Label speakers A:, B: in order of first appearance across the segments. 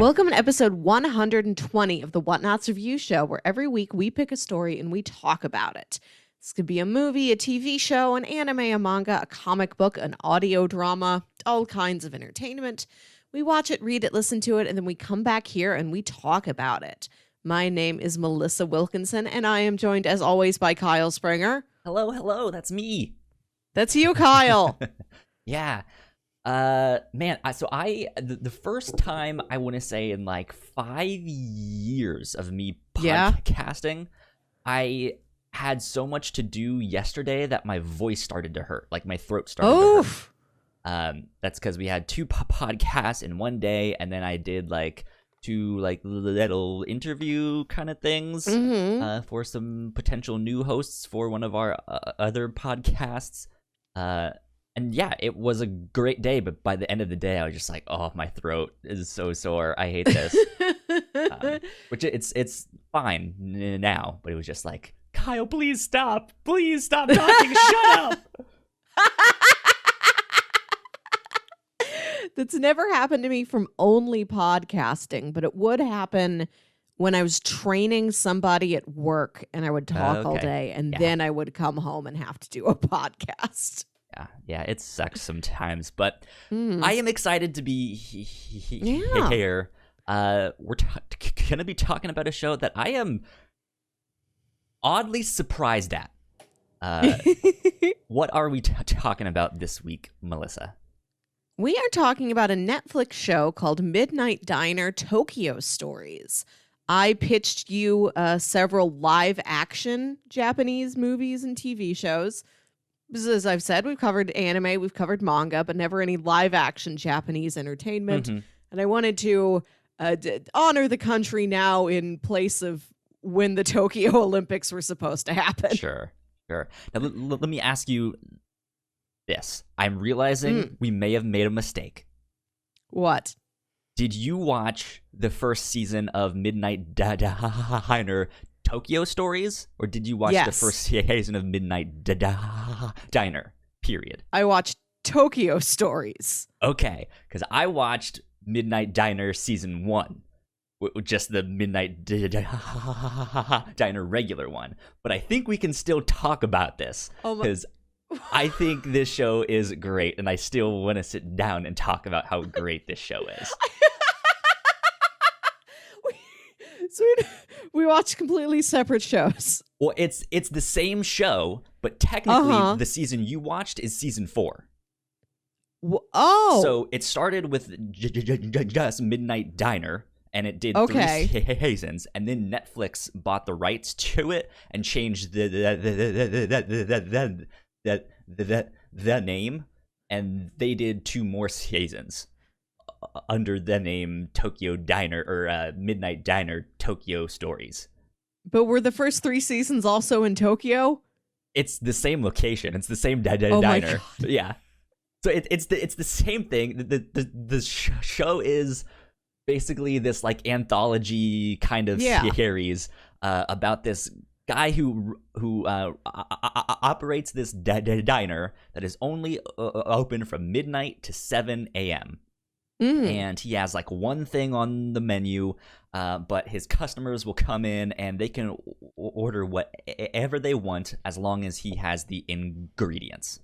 A: Welcome to episode 120 of the Whatnauts Review Show, where every week we pick a story and we talk about it. This could be a movie, a TV show, an anime, a manga, a comic book, an audio drama, all kinds of entertainment. We watch it, read it, listen to it, and then we come back here and we talk about it. My name is Melissa Wilkinson, and I am joined, as always, by Kyle Springer.
B: Hello, that's me.
A: That's you, Kyle.
B: Yeah. The first time, I want to say in like 5 years of me podcasting, I had so much to do yesterday that my voice started to hurt, like my throat started to hurt. That's because we had two podcasts in one day, and then I did like two like little interview kind of things for some potential new hosts for one of our other podcasts. And yeah, it was a great day, but by the end of the day, I was just like, "Oh, my throat is so sore. I hate this." Which it's fine now, but it was just like, Kyle, please stop talking, shut up.
A: That's never happened to me from only podcasting, but it would happen when I was training somebody at work, and I would talk all day, and then I would come home and have to do a podcast.
B: Yeah, it sucks sometimes, but I am excited to be here. We're going to be talking about a show that I am oddly surprised at. What are we talking about this week, Melissa?
A: We are talking about a Netflix show called Midnight Diner Tokyo Stories. I pitched you several live-action Japanese movies and TV shows. As I've said, we've covered anime, we've covered manga, but never any live-action Japanese entertainment. And I wanted to honor the country now in place of when the Tokyo Olympics were supposed to happen.
B: Sure. Now, let me ask you this. I'm realizing we may have made a mistake.
A: What?
B: Did you watch the first season of Midnight Diner Tokyo Stories, or did you watch the first season of Midnight Diner, period?
A: I watched Tokyo Stories.
B: Okay, because I watched Midnight Diner Season 1, just the Midnight Diner regular one. But I think we can still talk about this, because I think this show is great, and I still want to sit down and talk about how great this show is.
A: So we watch completely separate shows.
B: Well, it's the same show, but technically the season you watched is season 4. So it started with just Midnight Diner, and it did 3 seasons, and then Netflix bought the rights to it and changed the name, and they did 2 more seasons under the name Tokyo Diner or Midnight Diner Tokyo Stories.
A: But were the first 3 seasons also in Tokyo?
B: It's the same location. It's the same diner. Yeah. So it's the same thing. The show is basically this like anthology kind of series about this guy who operates this diner that is only open from midnight to 7 a.m. And he has like one thing on the menu, but his customers will come in and they can order whatever they want as long as he has the ingredients.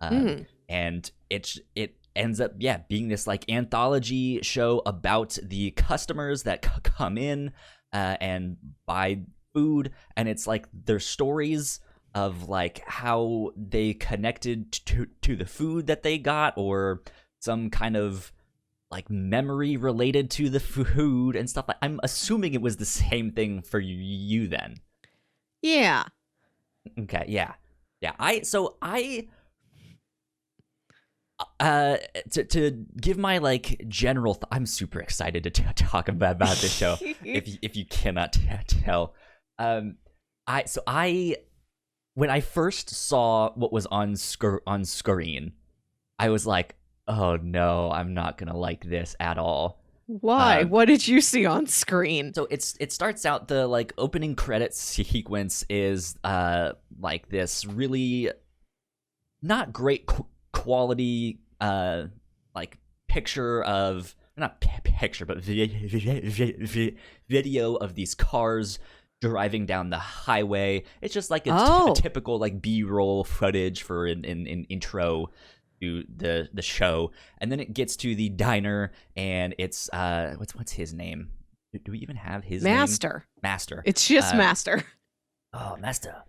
B: And it ends up being this like anthology show about the customers that come in and buy food, and it's like their stories of like how they connected to the food that they got, or some kind of like memory related to the food and stuff. I'm assuming it was the same thing for you then.
A: Yeah.
B: Okay. Yeah. To give my like general, I'm super excited to talk about this show. if you cannot tell, when I first saw what was on screen, I was like, oh no, I'm not gonna like this at all.
A: Why? What did you see on screen?
B: So it starts out, the like opening credits sequence is like this really not great quality like picture of, not picture, but video of these cars driving down the highway. It's just like a typical like B-roll footage for an intro to the show, and then it gets to the diner, and it's what's his name? Do we even have his
A: Master?
B: Name? Master.
A: It's just Master.
B: Oh, Master.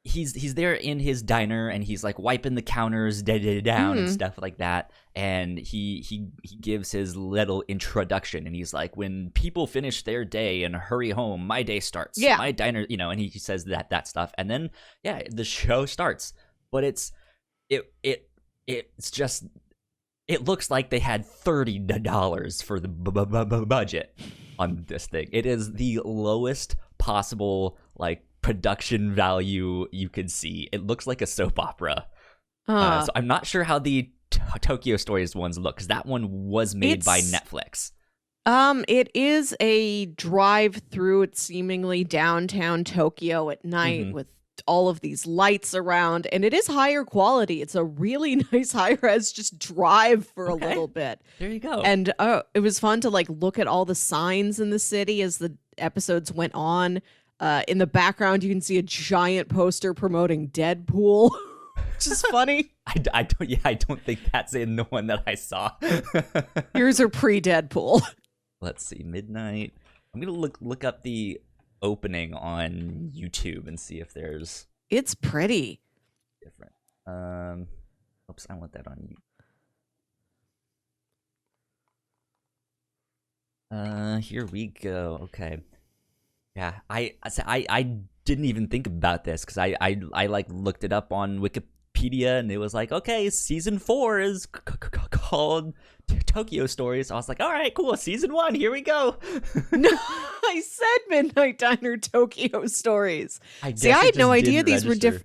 B: He's there in his diner, and he's like wiping the counters down and stuff like that, and he gives his little introduction, and he's like, when people finish their day and hurry home, my day starts. My diner, and he says that stuff, and then the show starts. But it's just, it looks like they had $30 for the budget on this thing. It is the lowest possible like production value you could see. It looks like a soap opera. So I'm not sure how the Tokyo Stories ones look, because that one was made by Netflix.
A: It is a drive through it seemingly downtown Tokyo at night with all of these lights around, and it is higher quality. It's a really nice high-res just drive for a little bit.
B: There you go.
A: And it was fun to like look at all the signs in the city as the episodes went on. In the background, you can see a giant poster promoting Deadpool, which is funny.
B: I don't think that's in the one that I saw.
A: Yours are pre-Deadpool.
B: Let's see, Midnight. I'm gonna look up the opening on YouTube and see if there's.
A: It's pretty
B: different. Oops, I want that on you. Here we go. Okay. Yeah, I didn't even think about this because I like looked it up on Wikipedia, and it was like, okay, season 4 is called Tokyo Stories. So I was like, all right, cool, season 1, here we go.
A: No, I said Midnight Diner Tokyo Stories. I had no idea these were different.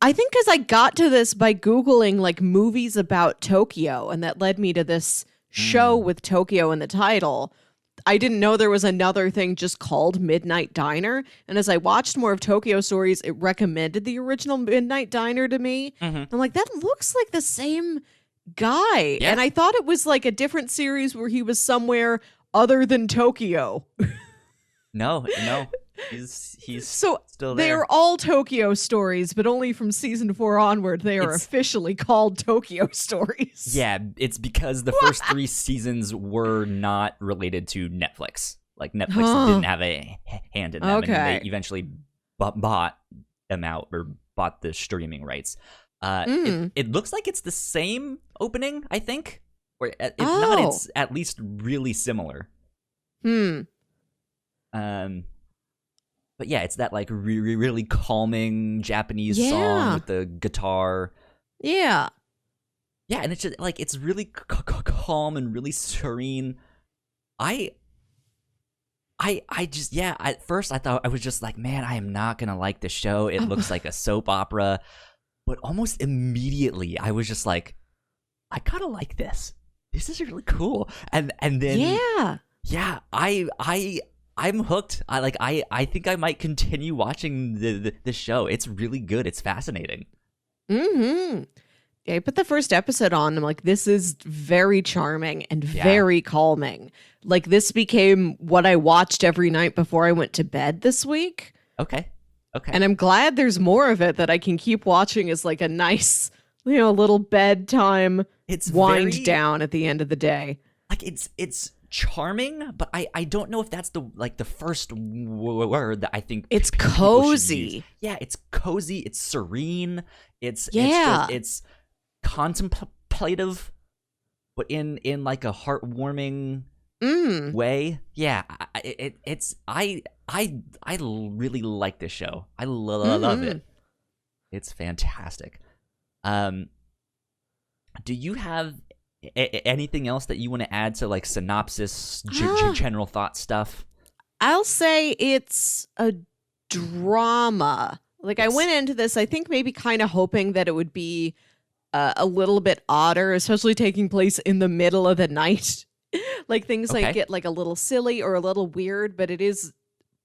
A: I think because I got to this by Googling like movies about Tokyo, and that led me to this show with Tokyo in the title. I didn't know there was another thing just called Midnight Diner. And as I watched more of Tokyo Stories, it recommended the original Midnight Diner to me. I'm like, that looks like the same guy. Yeah. And I thought it was like a different series where he was somewhere other than Tokyo.
B: No. He's
A: so
B: still there.
A: They are all Tokyo Stories, but only from season 4 onward, they are officially called Tokyo Stories.
B: Yeah, it's because the first 3 seasons were not related to Netflix. Like, Netflix didn't have a hand in them, and they eventually bought them out, or bought the streaming rights. It looks like it's the same opening, I think. Or if not, it's at least really similar. But yeah, it's that like really calming Japanese song with the guitar.
A: Yeah,
B: and it's just like it's really calm and really serene. I just at first I thought, I was just like, man, I am not gonna like the show. It looks like a soap opera. But almost immediately I was just like, I kind of like this. This is really cool. And then I'm hooked. I think I might continue watching the show. It's really good. It's fascinating.
A: Yeah, I put the first episode on. I'm like, this is very charming and very calming. Like, this became what I watched every night before I went to bed this week.
B: Okay.
A: And I'm glad there's more of it that I can keep watching as like a nice, little bedtime wind down at the end of the day.
B: Like, it's charming, but I don't know if that's the first word that I think
A: it's cozy.
B: Yeah, it's cozy. It's serene. It's contemplative, but in like a heartwarming way. Yeah, I really like this show. I love it. It's fantastic. Do you have anything else that you want to add to like synopsis, general thought stuff?
A: I'll say it's a drama. Like, yes. I went into this, I think maybe kind of hoping that it would be a little bit odder, especially taking place in the middle of the night. Like, things like get like a little silly or a little weird, but it is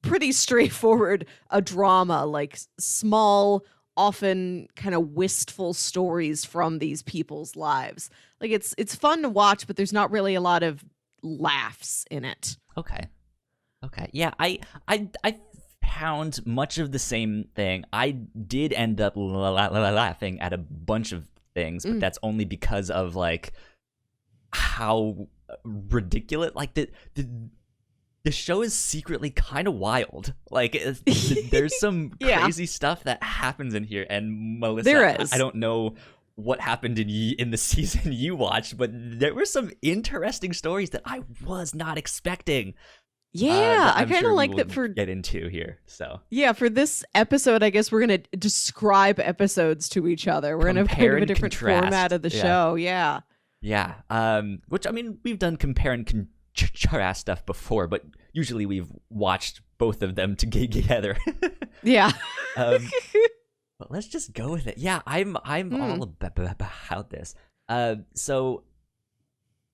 A: pretty straightforward, a drama, like small, often kind of wistful stories from these people's lives. Like it's fun to watch, but there's not really a lot of laughs in it.
B: Okay. Yeah, I found much of the same thing. I did end up laughing at a bunch of things, but that's only because of like how ridiculous. Like the show is secretly kind of wild. Like there's some crazy stuff that happens in here. And Melissa,
A: there is.
B: I don't know what happened in the season you watched, but there were some interesting stories that I was not expecting.
A: Yeah, I kind of like that for
B: get into here. So
A: yeah, for this episode, I guess we're gonna describe episodes to each other. We're gonna have kind of a different format of the show. Yeah.
B: Which I mean, we've done compare and contrast stuff before, but usually we've watched both of them together.
A: Yeah.
B: But let's just go with it. Yeah, I'm all about this. So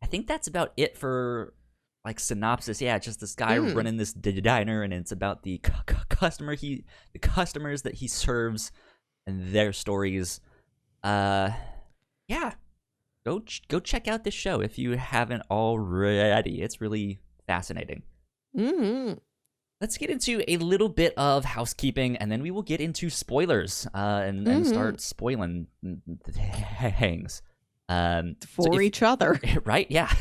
B: I think that's about it for like synopsis. Yeah, just this guy running this diner, and it's about the customers that he serves and their stories. Yeah, go check out this show if you haven't already. It's really fascinating. Let's get into a little bit of housekeeping, and then we will get into spoilers and start spoiling things
A: for each other.
B: Right? Yeah.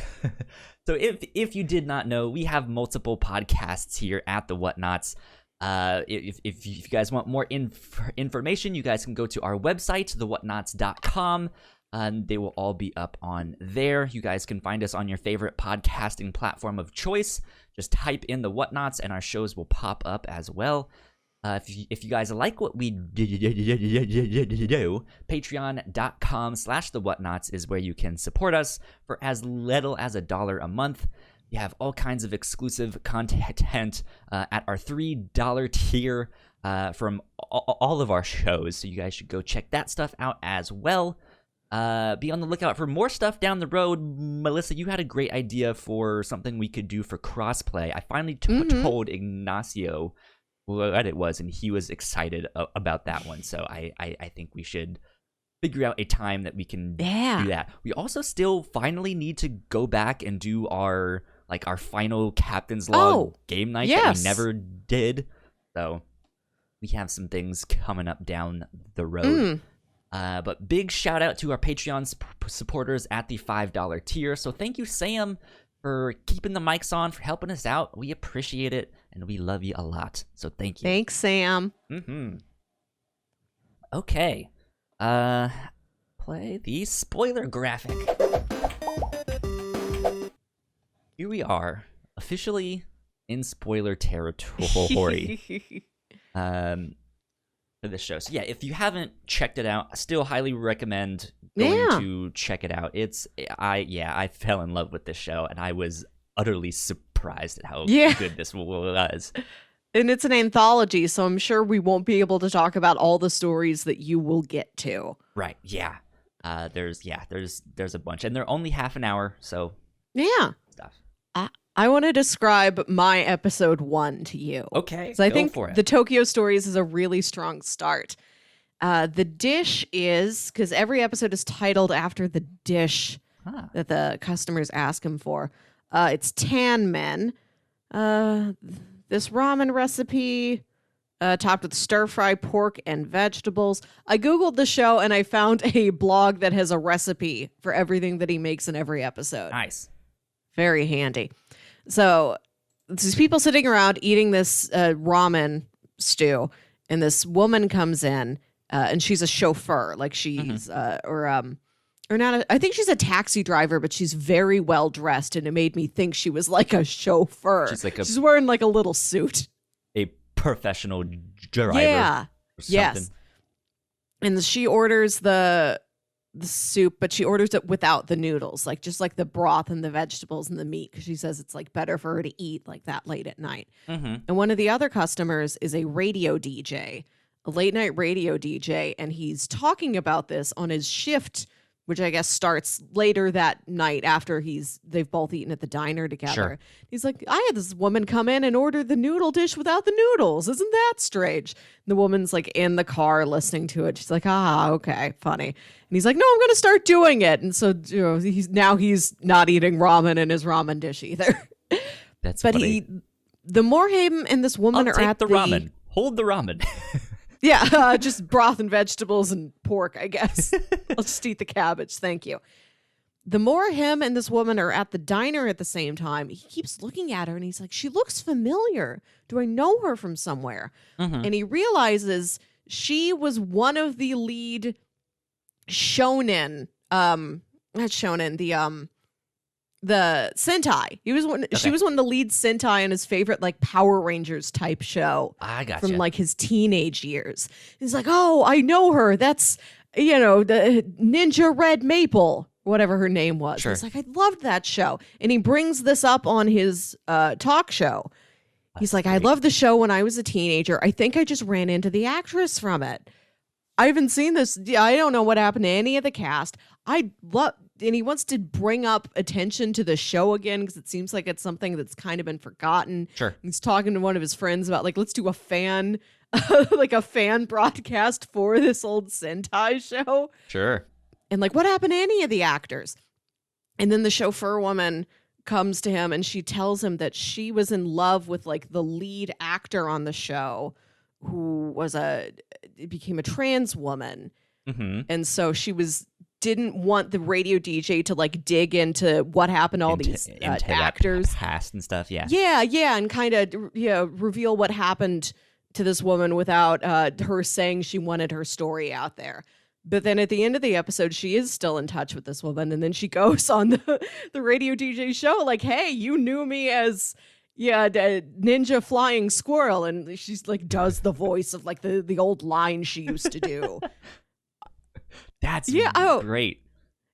B: So if you did not know, we have multiple podcasts here at the Whatnauts. If you guys want more information, you guys can go to our website, thewhatnauts.com. They will all be up on there. You guys can find us on your favorite podcasting platform of choice. Just type in the Whatnauts, and our shows will pop up as well. If you guys like what we do, patreon.com/thewhatnauts is where you can support us for as little as $1 a month. We have all kinds of exclusive content at our $3 tier from all of our shows, so you guys should go check that stuff out as well. Be on the lookout for more stuff down the road. Melissa, you had a great idea for something we could do for crossplay. I finally told Ignacio what it was, and he was excited about that one. So I think we should figure out a time that we can do that. We also still finally need to go back and do our final Captain's Log game night that we never did. So we have some things coming up down the road. But big shout out to our Patreon supporters at the $5 tier. So thank you, Sam, for keeping the mics on, for helping us out. We appreciate it, and we love you a lot. So thank you.
A: Thanks, Sam.
B: Okay. Play the spoiler graphic. Here we are, officially in spoiler territory. For this show. So yeah, if you haven't checked it out, I still highly recommend going to check it out. I fell in love with this show, and I was utterly surprised at how good this was.
A: And it's an anthology, so I'm sure we won't be able to talk about all the stories that you will get to.
B: Right, yeah. There's a bunch, and they're only half an hour, so stuff.
A: I want to describe my episode 1 to you.
B: Okay,
A: so I think the Tokyo Stories is a really strong start. The dish is, because every episode is titled after the dish that the customers ask him for. It's tan men. This ramen recipe topped with stir-fry pork and vegetables. I Googled the show, and I found a blog that has a recipe for everything that he makes in every episode.
B: Nice.
A: Very handy. So these people sitting around eating this ramen stew, and this woman comes in, and she's a chauffeur. Like she's or not. I think she's a taxi driver, but she's very well dressed, and it made me think she was like a chauffeur. She's wearing like a little suit.
B: A professional driver.
A: Yeah. Yes. And she orders the soup, but she orders it without the noodles, like just like the broth and the vegetables and the meat, because she says it's like better for her to eat like that late at night. And one of the other customers is a radio DJ, a late night radio DJ, and he's talking about this on his shift which I guess starts later that night after they've both eaten at the diner together.
B: Sure.
A: He's like, I had this woman come in and order the noodle dish without the noodles. Isn't that strange? And the woman's like in the car listening to it. She's like, okay, funny. And he's like, no, I'm going to start doing it. And so he's not eating ramen in his ramen dish either.
B: That's
A: but
B: funny.
A: The more him and this woman
B: I'll
A: are
B: take
A: at
B: the ramen. Hold the ramen.
A: Yeah, just broth and vegetables and pork, I guess. I'll just eat the cabbage. Thank you. The more him and this woman are at the diner at the same time, he keeps looking at her and he's like, she looks familiar. Do I know her from somewhere?
B: Mm-hmm.
A: And he realizes she was one of the lead shonen, not shonen, the Sentai. She was one of the lead Sentai in his favorite like Power Rangers type show.
B: I gotcha.
A: From like his teenage years. He's like, oh, I know her. That's, the Ninja Red Maple, whatever her name was.
B: Sure.
A: He's like, I loved that show. And he brings this up on his talk show. He's like, I loved the show when I was a teenager. I think I just ran into the actress from it. I haven't seen this. I don't know what happened to any of the cast. And he wants to bring up attention to the show again because it seems like it's something that's kind of been forgotten.
B: Sure.
A: He's talking to one of his friends about like, let's do a fan, like a fan broadcast for this old Sentai show.
B: Sure.
A: And like, what happened to any of the actors? And then the chauffeur woman comes to him and she tells him that she was in love with like the lead actor on the show who became a trans woman.
B: Mm-hmm.
A: And so she didn't want the radio DJ to like dig into what happened to all these actors.
B: That past and stuff, yeah.
A: Yeah, and kind of reveal what happened to this woman without her saying she wanted her story out there. But then at the end of the episode, she is still in touch with this woman, and then she goes on the radio DJ show like, hey, you knew me as the ninja flying squirrel, and she's like does the voice of like the old line she used to do.
B: That's great.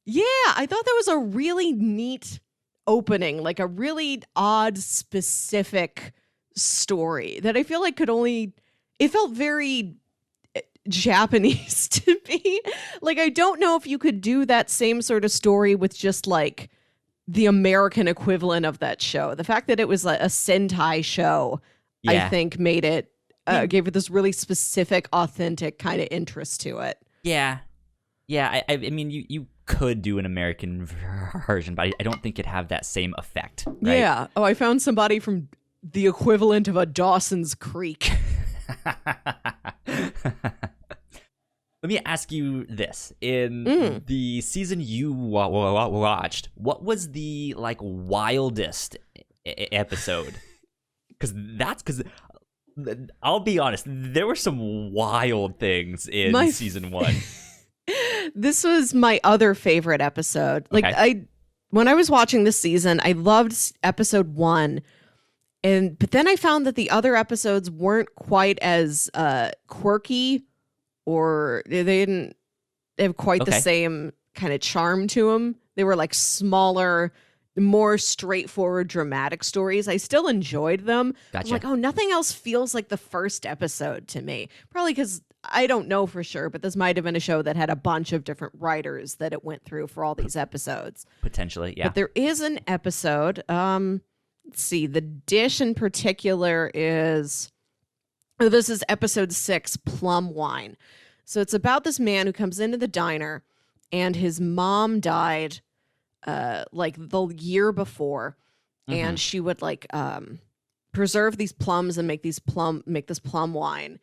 A: Yeah, I thought that was a really neat opening, like a really odd, specific story that I feel like it felt very Japanese to me. Like, I don't know if you could do that same sort of story with just like the American equivalent of that show. The fact that it was like a Sentai show, I think made it, gave it this really specific, authentic kind of interest to it.
B: Yeah. Yeah, I mean, you could do an American version, but I don't think it'd have that same effect, right?
A: Yeah. Oh, I found somebody from the equivalent of a Dawson's Creek.
B: Let me ask you this. In the season you watched, what was the, like, wildest episode? Because I'll be honest, there were some wild things in season 1.
A: This was my other favorite episode. Like, when I was watching this season, I loved episode 1. But then I found that the other episodes weren't quite as quirky, or they didn't have quite the same kind of charm to them. They were like smaller, more straightforward, dramatic stories. I still enjoyed them.
B: Gotcha.
A: I'm like, oh, nothing else feels like the first episode to me. Probably because I don't know for sure, but this might have been a show that had a bunch of different writers that it went through for all these episodes.
B: Potentially, yeah.
A: But there is an episode. Let's see. The dish in particular is... Oh, this is episode 6, Plum Wine. So it's about this man who comes into the diner and his mom died like the year before. Mm-hmm. And she would like preserve these plums and make this plum wine.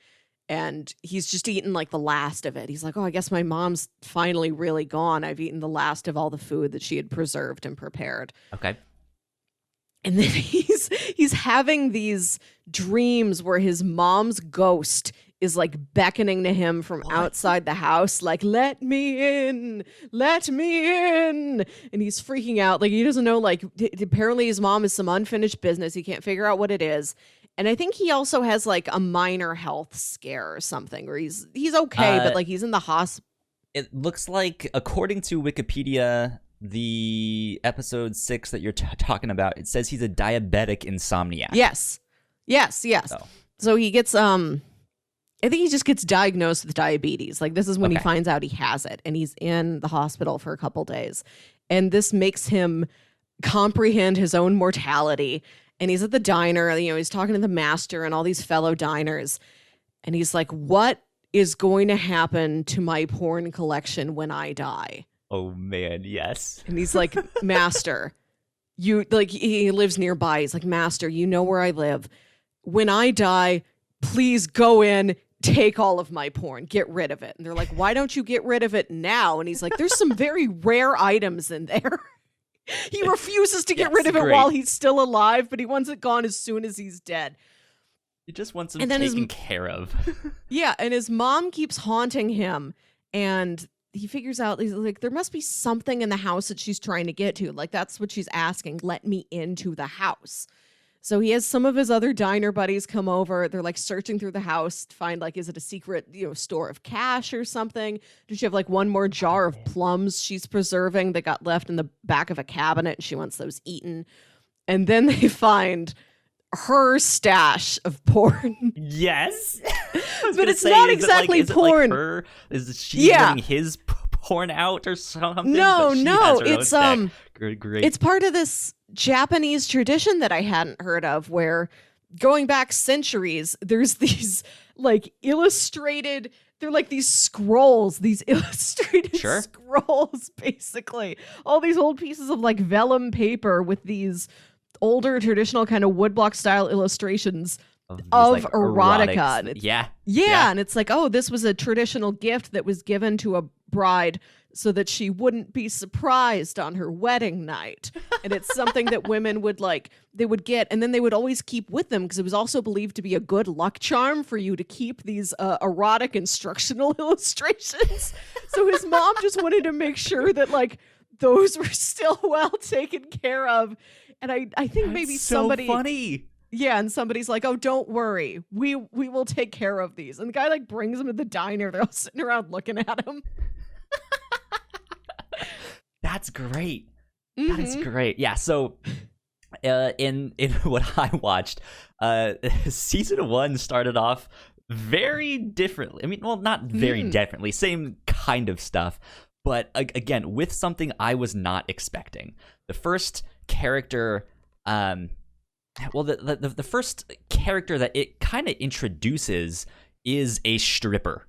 A: And he's just eaten like the last of it. He's like, oh, I guess my mom's finally really gone. I've eaten the last of all the food that she had preserved and prepared.
B: Okay.
A: And then he's having these dreams where his mom's ghost is like beckoning to him from outside the house, like, let me in. And he's freaking out. Like, he doesn't know, like, apparently his mom is some unfinished business. He can't figure out what it is. And I think he also has like a minor health scare or something where he's okay, but like he's in the hospital.
B: It looks like, according to Wikipedia, the episode 6 that you're talking about, it says he's a diabetic insomniac.
A: Yes.
B: Oh.
A: So he gets I think he just gets diagnosed with diabetes. Like, this is when he
B: Okay.
A: finds out he has it, and he's in the hospital for a couple days. And this makes him comprehend his own mortality. And he's at the diner, he's talking to the master and all these fellow diners. And he's like, what is going to happen to my porn collection when I die?
B: Oh man, yes.
A: And he's like, master, he lives nearby. He's like, master, you know where I live. When I die, please go in, take all of my porn, get rid of it. And they're like, why don't you get rid of it now? And he's like, there's some very rare items in there. He refuses to get rid of it while he's still alive, but he wants it gone as soon as he's dead.
B: He just wants him taken care of.
A: Yeah, and his mom keeps haunting him, and he figures out, he's like, there must be something in the house that she's trying to get to. Like, that's what she's asking, let me into the house. So he has some of his other diner buddies come over. They're like searching through the house to find, like, is it a secret, store of cash or something? Does she have like one more jar of plums she's preserving that got left in the back of a cabinet and she wants those eaten? And then they find her stash of porn.
B: Yes.
A: But it's not exactly porn.
B: Is she getting his porn out or something?
A: No, it's
B: great.
A: It's part of this Japanese tradition that I hadn't heard of, where going back centuries, there's these like illustrated, they're like these scrolls, these illustrated scrolls, basically. All these old pieces of like vellum paper with these older traditional kind of woodblock style illustrations of like erotica. Yeah. And it's like, oh, this was a traditional gift that was given to a bride so that she wouldn't be surprised on her wedding night. And it's something that women would they would get, and then they would always keep with them because it was also believed to be a good luck charm for you to keep these erotic instructional illustrations. So his mom just wanted to make sure that those were still well taken care of. And I think maybe somebody
B: funny.
A: Yeah, and somebody's like, oh, don't worry. We will take care of these. And the guy brings them to the diner. They're all sitting around looking at him.
B: That's great.
A: Mm-hmm.
B: That is great. Yeah, so in what I watched, season 1 started off very differently. I mean, well, not very differently. Same kind of stuff. But again, with something I was not expecting. The first character... the first character that it kind of introduces is a stripper.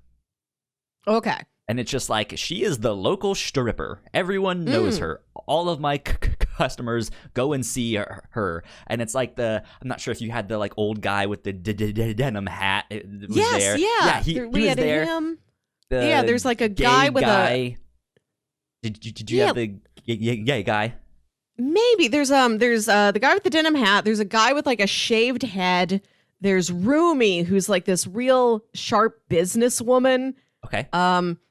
A: Okay.
B: And it's just like, she is the local stripper. Everyone knows her. All of my customers go and see her. And it's like I'm not sure if you had the old guy with the denim hat. It was there.
A: Yeah.
B: He
A: we
B: was
A: had
B: there.
A: Him. There's a guy with
B: a... Did you have the gay guy?
A: Maybe there's the guy with the denim hat. There's a guy with a shaved head. There's Rumi, who's this real sharp businesswoman.
B: Okay.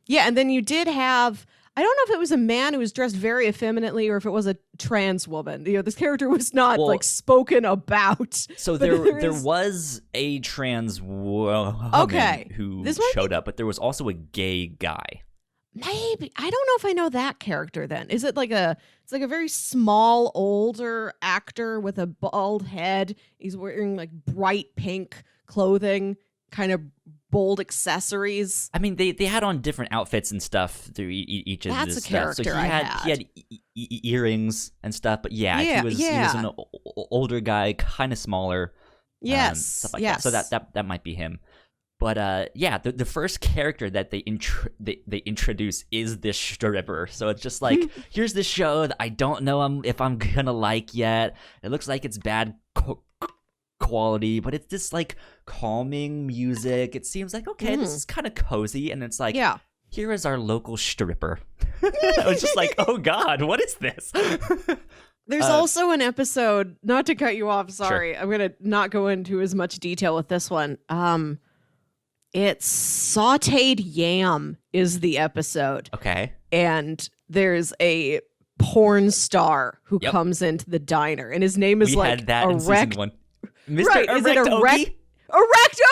A: Yeah, and then you did have, I don't know if it was a man who was dressed very effeminately or if it was a trans woman. This character was not spoken about.
B: So there was a trans woman who showed up, but there was also a gay guy.
A: Maybe. I don't know if I know that character then. Is it it's a very small, older actor with a bald head. He's wearing bright pink clothing, kind of bold accessories.
B: I mean, they had on different outfits and stuff through each of
A: That's
B: this
A: a character
B: stuff. So he had earrings and stuff, but he was an older guy, kind of smaller.
A: Yes.
B: Stuff like that. So that might be him. But the first character that they introduce is this stripper. So it's just here's this show that I don't know if I'm gonna like yet. It looks like it's bad quality, but it's this calming music. It seems okay, this is kind of cozy, and it's here is our local stripper. I was just oh God, what is this?
A: There's also an episode, not to cut you off, sorry. Sure. I'm gonna not go into as much detail with this one. It's Sauteed Yam is the episode.
B: Okay.
A: And there's a porn star who comes into the diner, and his name is
B: had that in season 1. Mr.
A: Right, is it
B: Erect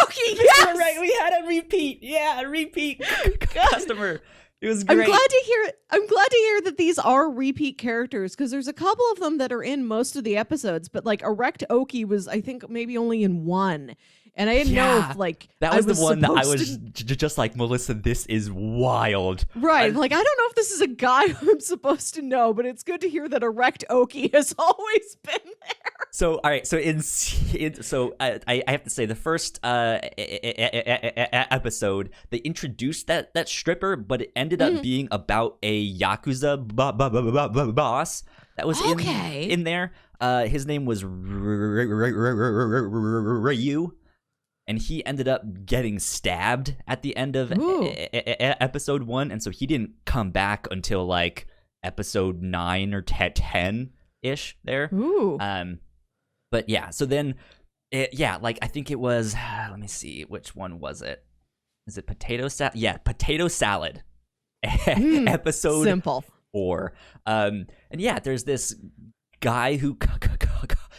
A: Oki? Yes!
B: Right, we had a repeat. Yeah, a repeat customer. It was great.
A: I'm glad to hear that these are repeat characters, because there's a couple of them that are in most of the episodes, but like Erect Oki was, I think, maybe only in one. And I didn't know if like
B: that was the one that I was just like, Melissa, this is wild.
A: Right. Like, I don't know if this is a guy who I'm supposed to know, but it's good to hear that Erect Oki has always been there.
B: So, all right. So, I have to say, the first episode, they introduced that stripper, but it ended up being about a Yakuza boss that was in there. His name was Ryu. And he ended up getting stabbed at the end of episode 1, and so he didn't come back until like episode 9 or 10-ish there.
A: Ooh.
B: But yeah, so then, like I think it was. Let me see, which one was it? Is it potato salad? Yeah, potato salad. Episode
A: simple
B: 4. And yeah, there's this guy who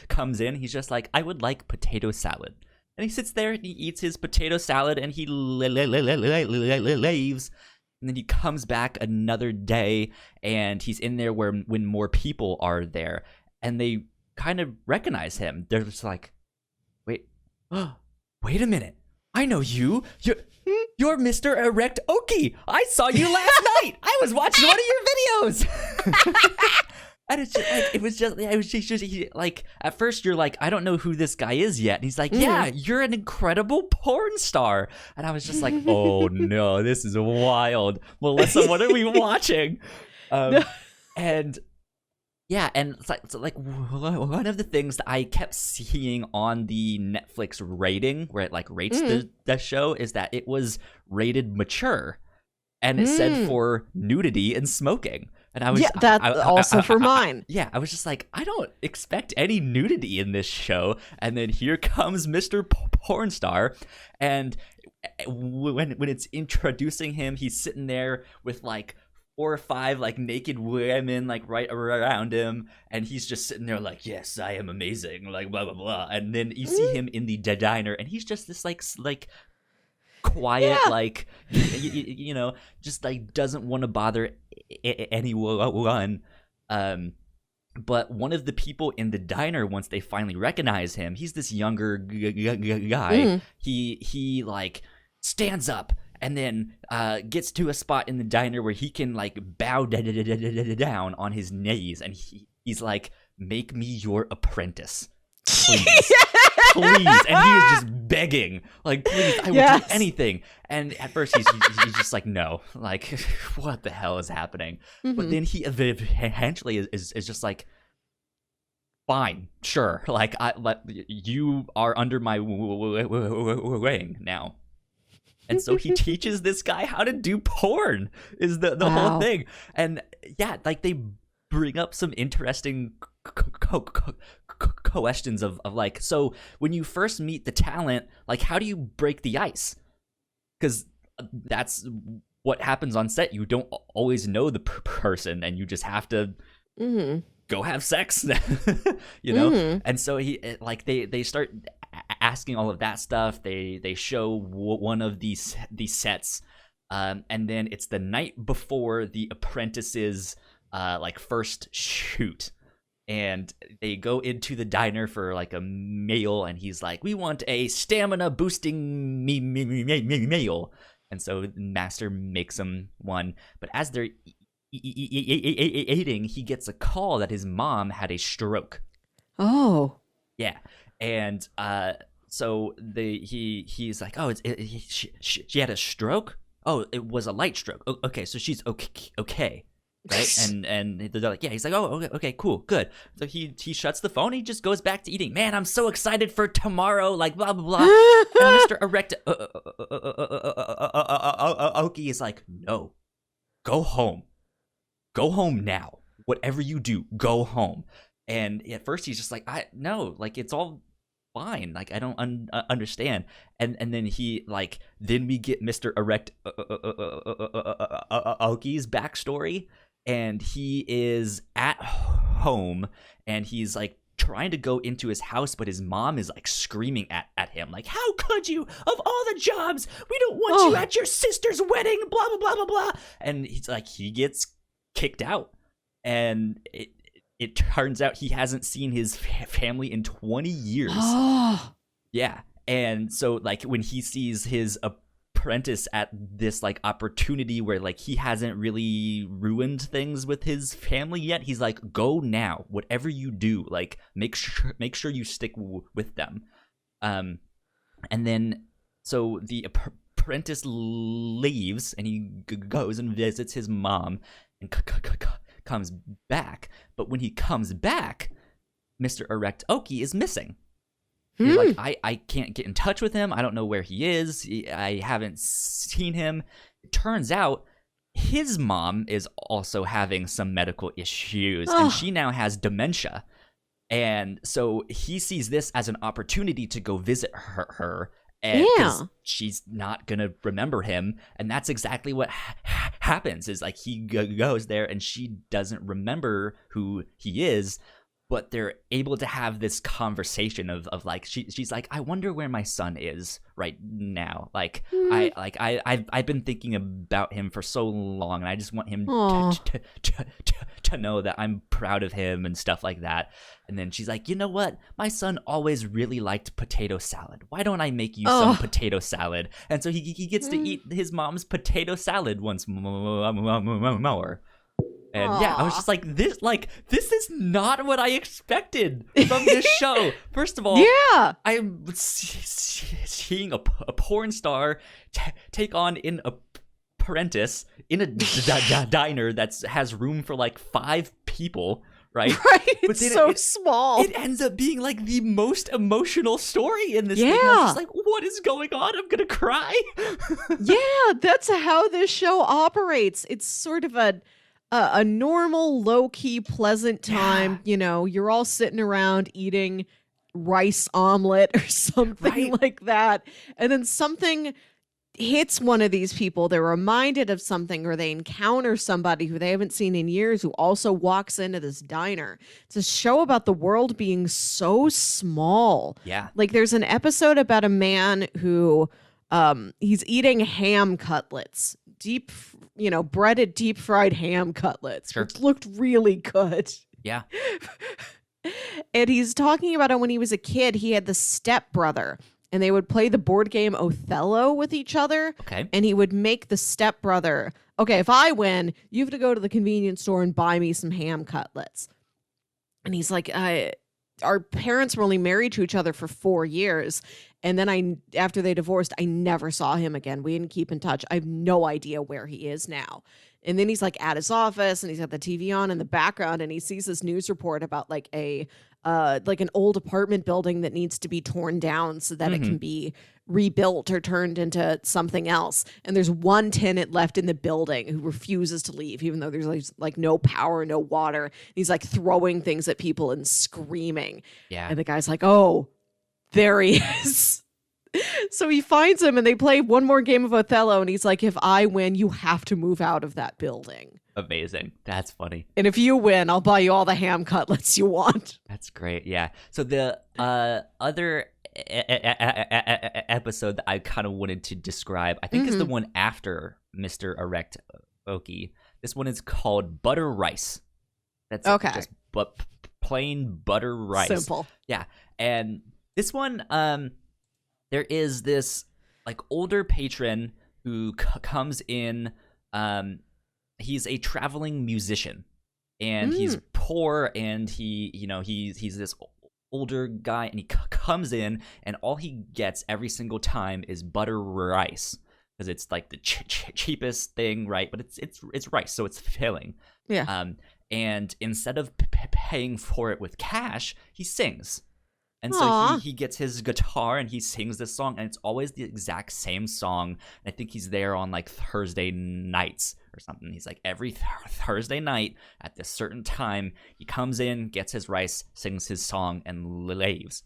B: comes in. He's just like, I would like potato salad. And he sits there and he eats his potato salad and he leaves. And then he comes back another day and he's in there when more people are there. And they kind of recognize him. They're just like, wait a minute. I know you. You're Mr. Erect Oki. I saw you last night. I was watching one of your videos. And it's just like, it was just like, at first you're like, I don't know who this guy is yet. And he's like, yeah, you're an incredible porn star. And I was just like, oh no, this is wild. Melissa, what are we watching? And yeah, and it's like one of the things that I kept seeing on the Netflix rating, where it like rates the show, is that it was rated mature. And it said for nudity and smoking. And I was
A: also for mine.
B: Yeah, I was just like, I don't expect any nudity in this show. And then here comes Mr. Porn Star, and when it's introducing him, he's sitting there with like 4 or 5 like naked women like right around him, and he's just sitting there like, yes, I am amazing, like blah blah blah. And then you see him in the diner, and he's just this like quiet, like you know, just like doesn't want to bother anyone. But one of the people in the diner, once they finally recognize him, he's this younger guy. He like stands up and then gets to a spot in the diner where he can like bow down on his knees, and he's like, make me your apprentice, please. Please. And he is just begging, like, please, I will do anything. And at first he's just like, no, like, what the hell is happening? But then he eventually is just like, fine, sure, like, you are under my wing now. And so he teaches this guy how to do porn, is the whole thing. And yeah, like, they bring up some interesting questions of like, so when you first meet the talent, like, how do you break the ice? Because that's what happens on set. You don't always know the person, and you just have to go have sex, you know. And so they start asking all of that stuff. They show one of these sets, and then it's the night before the apprentice's like first shoot. And they go into the diner for like a meal, and he's like, we want a stamina boosting meal. And so the master makes him one. But as they're eating, he gets a call that his mom had a stroke.
A: Oh.
B: Yeah. And so he's like, oh, she had a stroke? Oh, it was a light stroke. Okay, so she's okay. Right, and they're like, yeah. He's like, oh, okay, cool, good. So he shuts the phone. He just goes back to eating. Man, I'm so excited for tomorrow. Like blah blah blah. And Mr. Erect Oki is like, no, go home now. Whatever you do, go home. And at first he's just like, no, like it's all fine. Like I don't understand. And then he like, then we get Mr. Erect Oki's backstory. And he is at home, and he's like trying to go into his house, but his mom is like screaming at him, like, how could you? Of all the jobs, we don't want you at your sister's wedding, blah, blah, blah, blah, blah. And he's like, he gets kicked out. And it turns out he hasn't seen his family in 20 years. Yeah. And so, like, when he sees his apprentice at this, like, opportunity where, like, he hasn't really ruined things with his family yet, he's like, go now. Whatever you do, like, make sure you stick with them. And then, so the apprentice leaves, and he goes and visits his mom, and comes back. But when he comes back, Mr. Erect Oki is missing. You're like, I can't get in touch with him. I don't know where he is. I haven't seen him. It turns out his mom is also having some medical issues, and she now has dementia. And so he sees this as an opportunity to go visit her, and because she's not gonna remember him. And that's exactly what happens, is like he goes there and she doesn't remember who he is. But they're able to have this conversation of like, she's like, I wonder where my son is right now. Like, I've been thinking about him for so long, and I just want him to know that I'm proud of him and stuff like that. And then she's like, you know what? My son always really liked potato salad. Why don't I make you some potato salad? And so he gets to eat his mom's potato salad once more. And yeah, I was just like, this is not what I expected from this show. First of all, I'm seeing a porn star take on an apprentice in a diner that has room for like 5 people, right?
A: Right, it's so small.
B: It ends up being like the most emotional story in this thing. I'm just like, what is going on? I'm gonna cry.
A: Yeah, that's how this show operates. It's sort of a normal, low-key, pleasant time. You know, you're all sitting around eating rice omelet or something like that. And then something hits one of these people. They're reminded of something, or they encounter somebody who they haven't seen in years who also walks into this diner. It's a show about the world being so small.
B: Yeah.
A: Like, there's an episode about a man who he's eating ham cutlets. Breaded deep fried ham cutlets, which looked really good.
B: Yeah.
A: And he's talking about it when he was a kid. He had the stepbrother, and they would play the board game Othello with each other.
B: Okay.
A: And he would make the stepbrother, okay, if I win, you have to go to the convenience store and buy me some ham cutlets. And he's like, our parents were only married to each other for 4 years. And then after they divorced, I never saw him again. We didn't keep in touch. I have no idea where he is now. And then he's like at his office, and he's got the TV on in the background, and he sees this news report about like an old apartment building that needs to be torn down so that it can be rebuilt or turned into something else. And there's one tenant left in the building who refuses to leave, even though there's like no power, no water. And he's like throwing things at people and screaming.
B: Yeah.
A: And the guy's like, oh, there he is. So he finds him, and they play one more game of Othello, and he's like, if I win, you have to move out of that building.
B: Amazing. That's funny.
A: And if you win, I'll buy you all the ham cutlets you want.
B: That's great. Yeah. So the other episode that I kind of wanted to describe, I think is the one after Mr. Erect Oki. This one is called Butter Rice. That's just plain butter rice.
A: Simple.
B: Yeah. And this one, there is this like older patron who comes in. He's a traveling musician, and he's poor, and he's this older guy, and he comes in, and all he gets every single time is butter rice, because it's like the cheapest thing, right? But it's rice, so it's filling.
A: Yeah.
B: And instead of paying for it with cash, he sings. And so he gets his guitar and he sings this song, and it's always the exact same song. And I think he's there on like Thursday nights or something. He's like every Thursday night at this certain time, he comes in, gets his rice, sings his song, and leaves.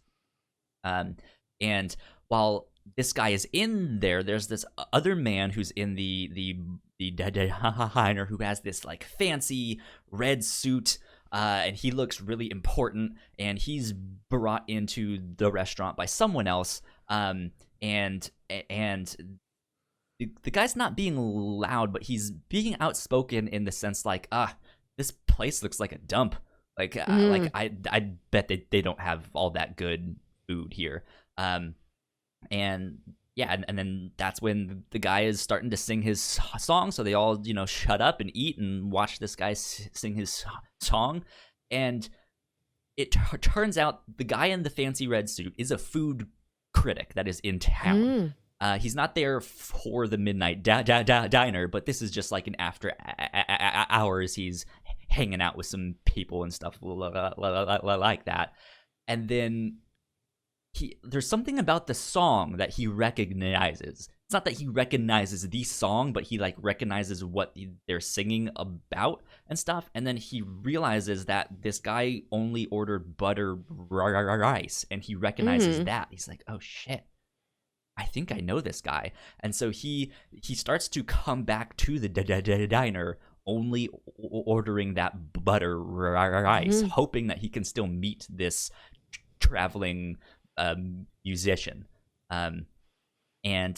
B: And while this guy is in there, there's this other man who's in the diner who has this like fancy red suit, and he looks really important, and he's brought into the restaurant by someone else, and the guy's not being loud, but he's being outspoken in the sense like, this place looks like a dump. Like I bet they don't have all that good food here. And yeah, and then that's when the guy is starting to sing his song, so they all, shut up and eat and watch this guy sing his song. And it turns out the guy in the fancy red suit is a food critic that is in town. He's not there for the midnight diner, but this is just like an after hours. He's hanging out with some people and stuff like that. And then there's something about the song that he recognizes. It's not that he recognizes the song, but he like recognizes what they're singing about and stuff. And then he realizes that this guy only ordered butter rice, and he recognizes that. He's like, oh shit, I think I know this guy. And so he starts to come back to the diner, only ordering that butter rice, hoping that he can still meet this traveling musician. And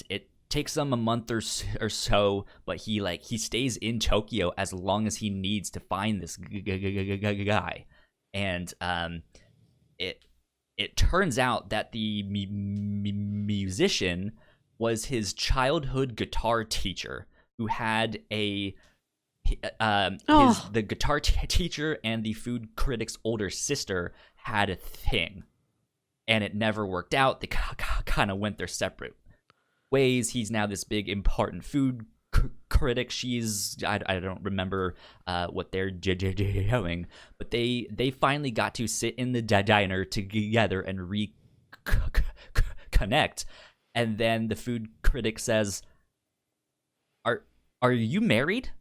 B: it takes him a month or so, but he stays in Tokyo as long as he needs to find this guy. And it turns out that the musician was his childhood guitar teacher, who had the guitar teacher and the food critic's older sister had a thing, and it never worked out. They kind of went their separate ways. He's now this big important food critic. She's I don't remember what they're doing, but they finally got to sit in the diner together and reconnect. And then the food critic says, "Are you married?"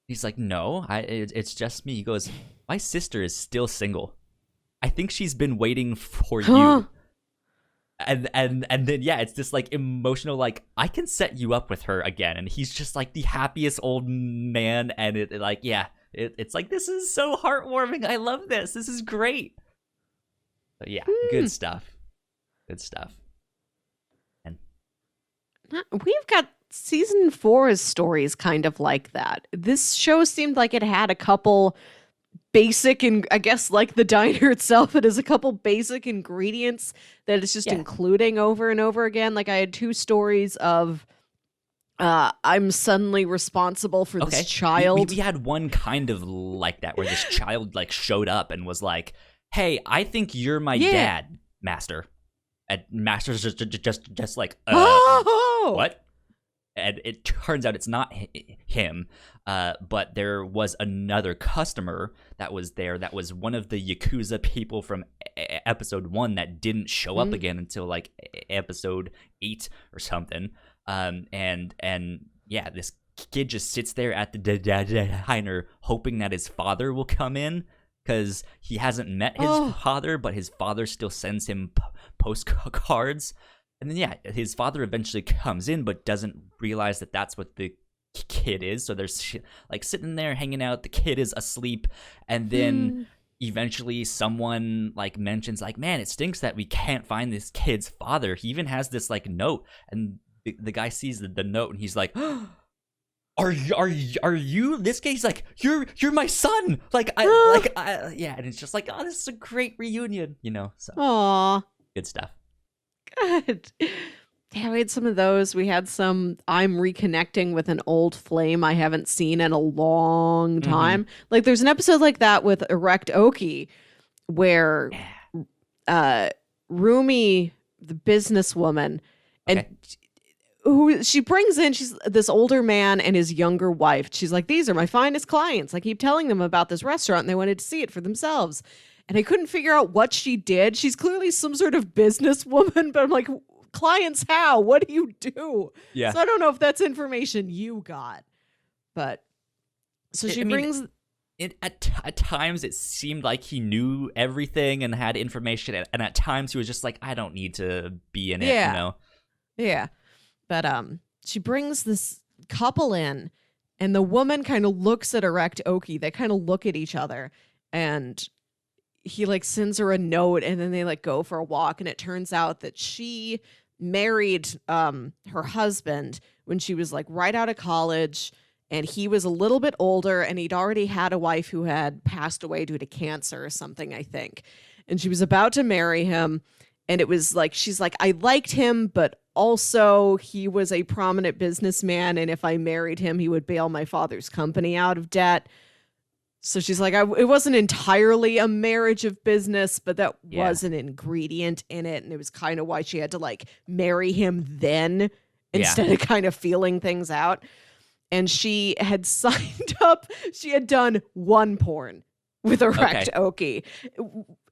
B: He's like, "No, it's just me." He goes, "My sister is still single. I think she's been waiting for you." And then yeah, it's this like emotional, like, I can set you up with her again. And he's just like the happiest old man, and it's like, this is so heartwarming. I love this. This is great. So yeah, good stuff. And
A: we've got season 4's stories kind of like that. This show seemed like it had a couple basic, and I guess like the diner itself, it is a couple basic ingredients that it's just including over and over again. Like I had 2 stories of I'm suddenly responsible for this child.
B: We had one kind of like that, where this child like showed up and was like, "Hey, I think you're my dad, Master." And Master's just like, what? And it turns out it's not him, but there was another customer that was there that was one of the Yakuza people from episode 1 that didn't show up again until like episode 8 or something. And yeah, this kid just sits there at the diner hoping that his father will come in, because he hasn't met his father, but his father still sends him postcards. And then, yeah, his father eventually comes in, but doesn't realize that that's what the kid is. So there's like sitting there hanging out. The kid is asleep. And then eventually someone like mentions like, "Man, it stinks that we can't find this kid's father. He even has this like note." And the guy sees the note, and he's like, Are you this guy? He's like, you're my son. Like, yeah. And it's just like, oh, this is a great reunion, So
A: Aww,
B: good stuff.
A: good. Yeah, we had some of those. We had some I'm reconnecting with an old flame I haven't seen in a long time. Like there's an episode like that with Erect Oki where Rumi, the businesswoman, and who she brings in, she's this older man and his younger wife. She's like, "These are my finest clients. I keep telling them about this restaurant and they wanted to see it for themselves." And I couldn't figure out what she did. She's clearly some sort of businesswoman, but I'm like, clients how? What do you do?
B: Yeah.
A: So I don't know if that's information you got. But so she brings...
B: At times it seemed like he knew everything and had information. And at times he was just like, I don't need to be in it,
A: Yeah. But she brings this couple in, and the woman kind of looks at Erect Oki. They kind of look at each other. and he like sends her a note, and then they like go for a walk, and it turns out that she married her husband when she was like right out of college, and he was a little bit older, and he'd already had a wife who had passed away due to cancer or something, I think. And she was about to marry him, and it was like, she's like, I liked him, but also he was a prominent businessman, and if I married him, he would bail my father's company out of debt. So she's like, it wasn't entirely a marriage of business, but that was an ingredient in it. And it was kind of why she had to like marry him then instead of kind of feeling things out. And she had signed up. She had done one porn with Erect Oki.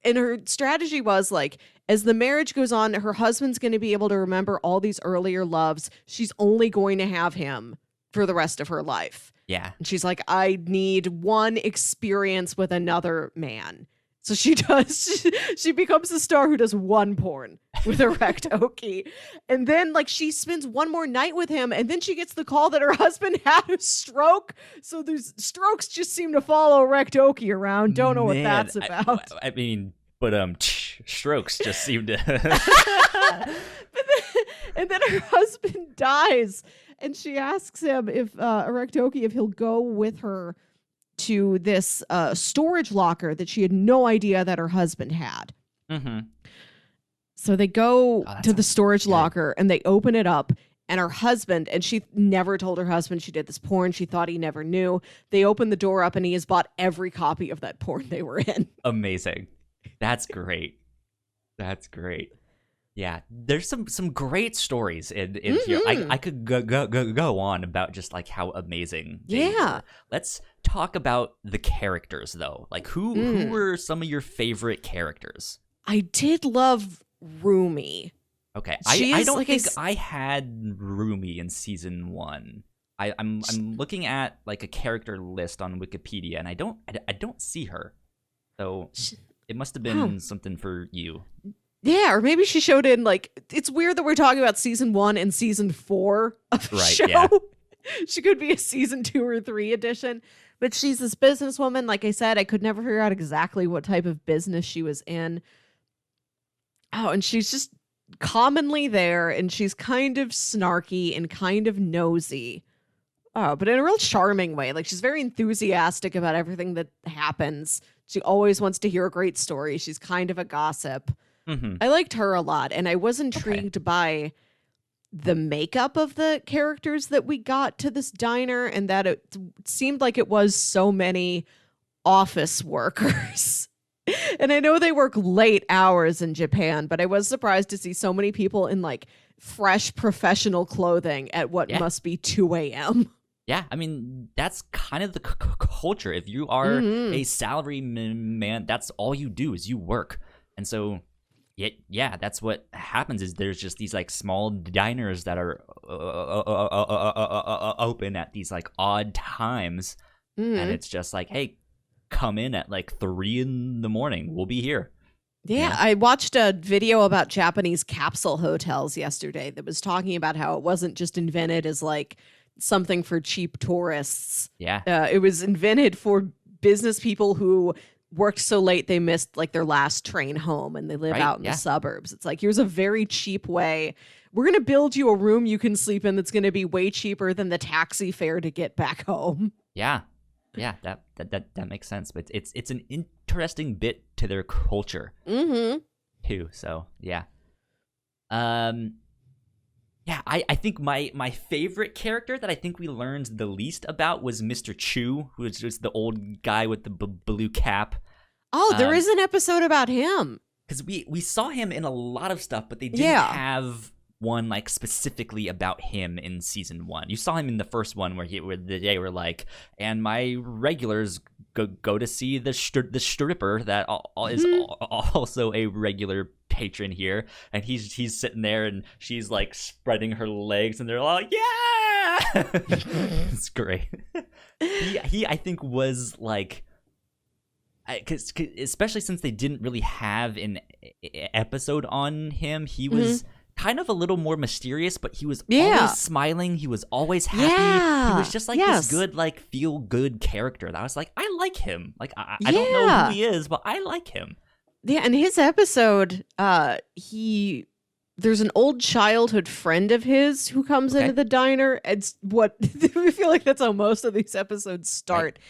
A: And her strategy was like, as the marriage goes on, her husband's going to be able to remember all these earlier loves. She's only going to have him for the rest of her life.
B: Yeah.
A: And she's like, I need one experience with another man. So she does, she becomes a star who does one porn with Erect Oki. And then like she spends one more night with him, and then she gets the call that her husband had a stroke. So these strokes just seem to follow Erect Oki around. Don't know what that's about.
B: I mean, but strokes just seem to
A: and then her husband dies. And she asks him if Erect Oki, if he'll go with her to this storage locker that she had no idea that her husband had.
B: Mm-hmm.
A: So they go to the storage locker, and they open it up, and her husband, and she never told her husband she did this porn. She thought he never knew. They open the door up, and he has bought every copy of that porn they were in.
B: Amazing. That's great. That's great. Yeah, there's some great stories in here. I could go on about just like how amazing they were. Let's talk about the characters though. Like who were some of your favorite characters?
A: I did love Rumi.
B: Okay, I don't think I had Rumi in season 1. I'm looking at like a character list on Wikipedia, and I don't see her. So it must have been something for you.
A: Yeah, or maybe she showed in, like, it's weird that we're talking about season 1 and season 4 of the show. Yeah. She could be a season 2 or 3 edition, but she's this businesswoman. Like I said, I could never figure out exactly what type of business she was in. Oh, and she's just commonly there, and she's kind of snarky and kind of nosy. Oh, but in a real charming way. Like, she's very enthusiastic about everything that happens. She always wants to hear a great story. She's kind of a gossip.
B: Mm-hmm.
A: I liked her a lot, and I was intrigued by the makeup of the characters that we got to this diner, and that it seemed like it was so many office workers. And I know they work late hours in Japan, but I was surprised to see so many people in like fresh professional clothing at what must be 2 a.m.
B: Yeah, I mean, that's kind of the culture. If you are a salary man, that's all you do is you work. And so yeah, that's what happens is there's just these like small diners that are open at these like odd times. And it's just like, hey, come in at like 3 a.m. We'll be here.
A: Yeah, I watched a video about Japanese capsule hotels yesterday that was talking about how it wasn't just invented as like something for cheap tourists.
B: Yeah.
A: It was invented for business people who worked so late they missed like their last train home, and they live out in the suburbs. It's like, here's a very cheap way. We're going to build you a room you can sleep in that's going to be way cheaper than the taxi fare to get back home.
B: Yeah. Yeah, that makes sense. But it's an interesting bit to their culture too. So yeah. Yeah, I think my favorite character that I think we learned the least about was Mr. Chu, who is just the old guy with the blue cap.
A: Oh, there is an episode about him.
B: Because we saw him in a lot of stuff, but they didn't have one like specifically about him in season 1. You saw him in the first one where they were like, and my regulars go to see the stripper that is also a regular patron here, and he's sitting there and she's like spreading her legs, and they're all like, yeah. It's great. he I think was like, because especially since they didn't really have an episode on him, he was kind of a little more mysterious, but he was always smiling. He was always happy.
A: Yeah.
B: He was just like this good, like, feel good character. That I was like, I like him. Like, I don't know who he is, but I like him.
A: Yeah, and his episode, there's an old childhood friend of his who comes into the diner. It's what we feel like that's how most of these episodes start. Right.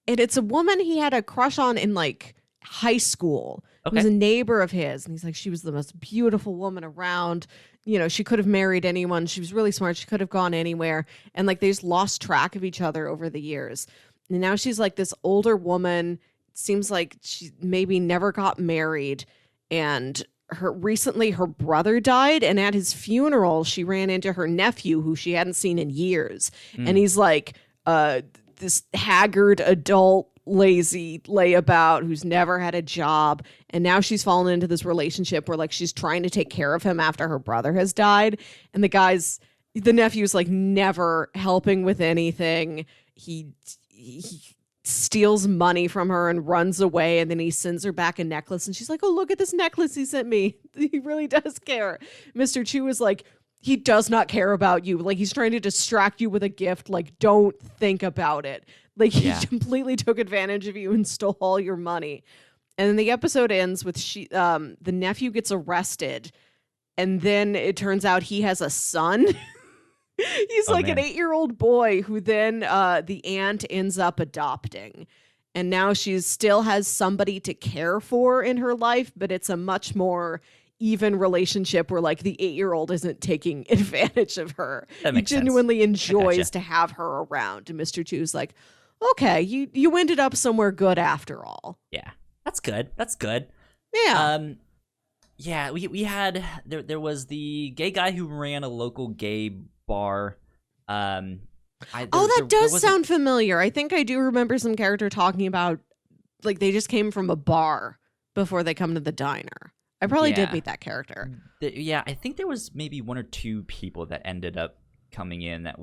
A: And it's a woman he had a crush on in like high school. Who was a neighbor of his. And he's like, she was the most beautiful woman around. You know, she could have married anyone. She was really smart. She could have gone anywhere. And like they just lost track of each other over the years. And now she's like this older woman. It seems like she maybe never got married. And recently her brother died, and at his funeral she ran into her nephew who she hadn't seen in years. And he's like this haggard adult lazy layabout who's never had a job, and now she's fallen into this relationship where like she's trying to take care of him after her brother has died, and the nephew's like never helping with anything. He steals money from her and runs away, and then he sends her back a necklace, and she's like, oh, look at this necklace he sent me. He really does care. Mr. Chu is like, he does not care about you. Like, he's trying to distract you with a gift. Like, don't think about it. Like, he completely took advantage of you and stole all your money. And then the episode ends with the nephew gets arrested, and then it turns out he has a son. He's an 8-year-old boy who then the aunt ends up adopting. And now she still has somebody to care for in her life, but it's a much more even relationship where like the 8-year-old isn't taking advantage of her. He genuinely enjoys to have her around. And Mr. Chu's like, okay, you ended up somewhere good after all.
B: Yeah, that's good. That's good.
A: Yeah.
B: Yeah, we had there was the gay guy who ran a local gay bar.
A: That does sound familiar. I think I do remember some character talking about like they just came from a bar before they come to the diner. I probably did meet that character.
B: I think there was maybe one or two people that ended up coming in that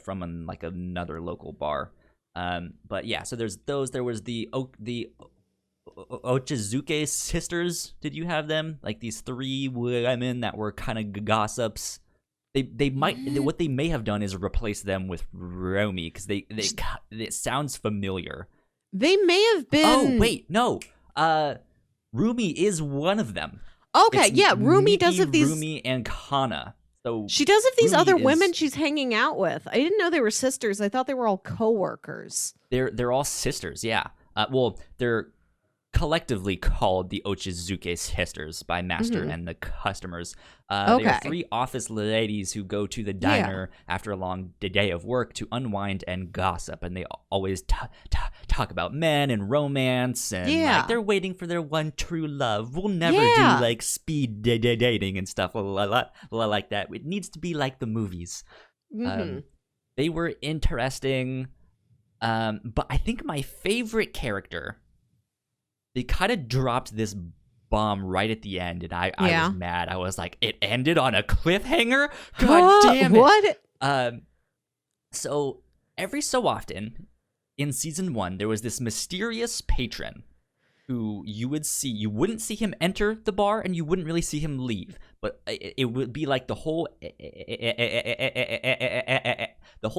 B: from another local bar. But yeah, so there's those. There was the Ochizuke sisters. Did you have them? Like these 3 women that were kind of gossips. They might what they may have done is replace them with Romy because it sounds familiar.
A: They may have been.
B: Oh wait, no. Rumi is one of them.
A: Okay, Rumi does have these.
B: Rumi and Kana. So
A: she does have these other women she's hanging out with. I didn't know they were sisters. I thought they were all co-workers.
B: They're all sisters. Yeah. Well, they're collectively called the Ochizuke sisters by master and the customers. They are 3 office ladies who go to the diner after a long day of work to unwind and gossip, and they always talk about men and romance, and like they're waiting for their one true love. We'll never do like speed dating and stuff like that. It needs to be like the movies. They were interesting, but I think my favorite character, they kind of dropped this bomb right at the end, and I was mad. I was like, it ended on a cliffhanger? God damn it.
A: What?
B: So every so often in season 1, there was this mysterious patron who you wouldn't see him enter the bar, and you wouldn't really see him leave. But it would be like the whole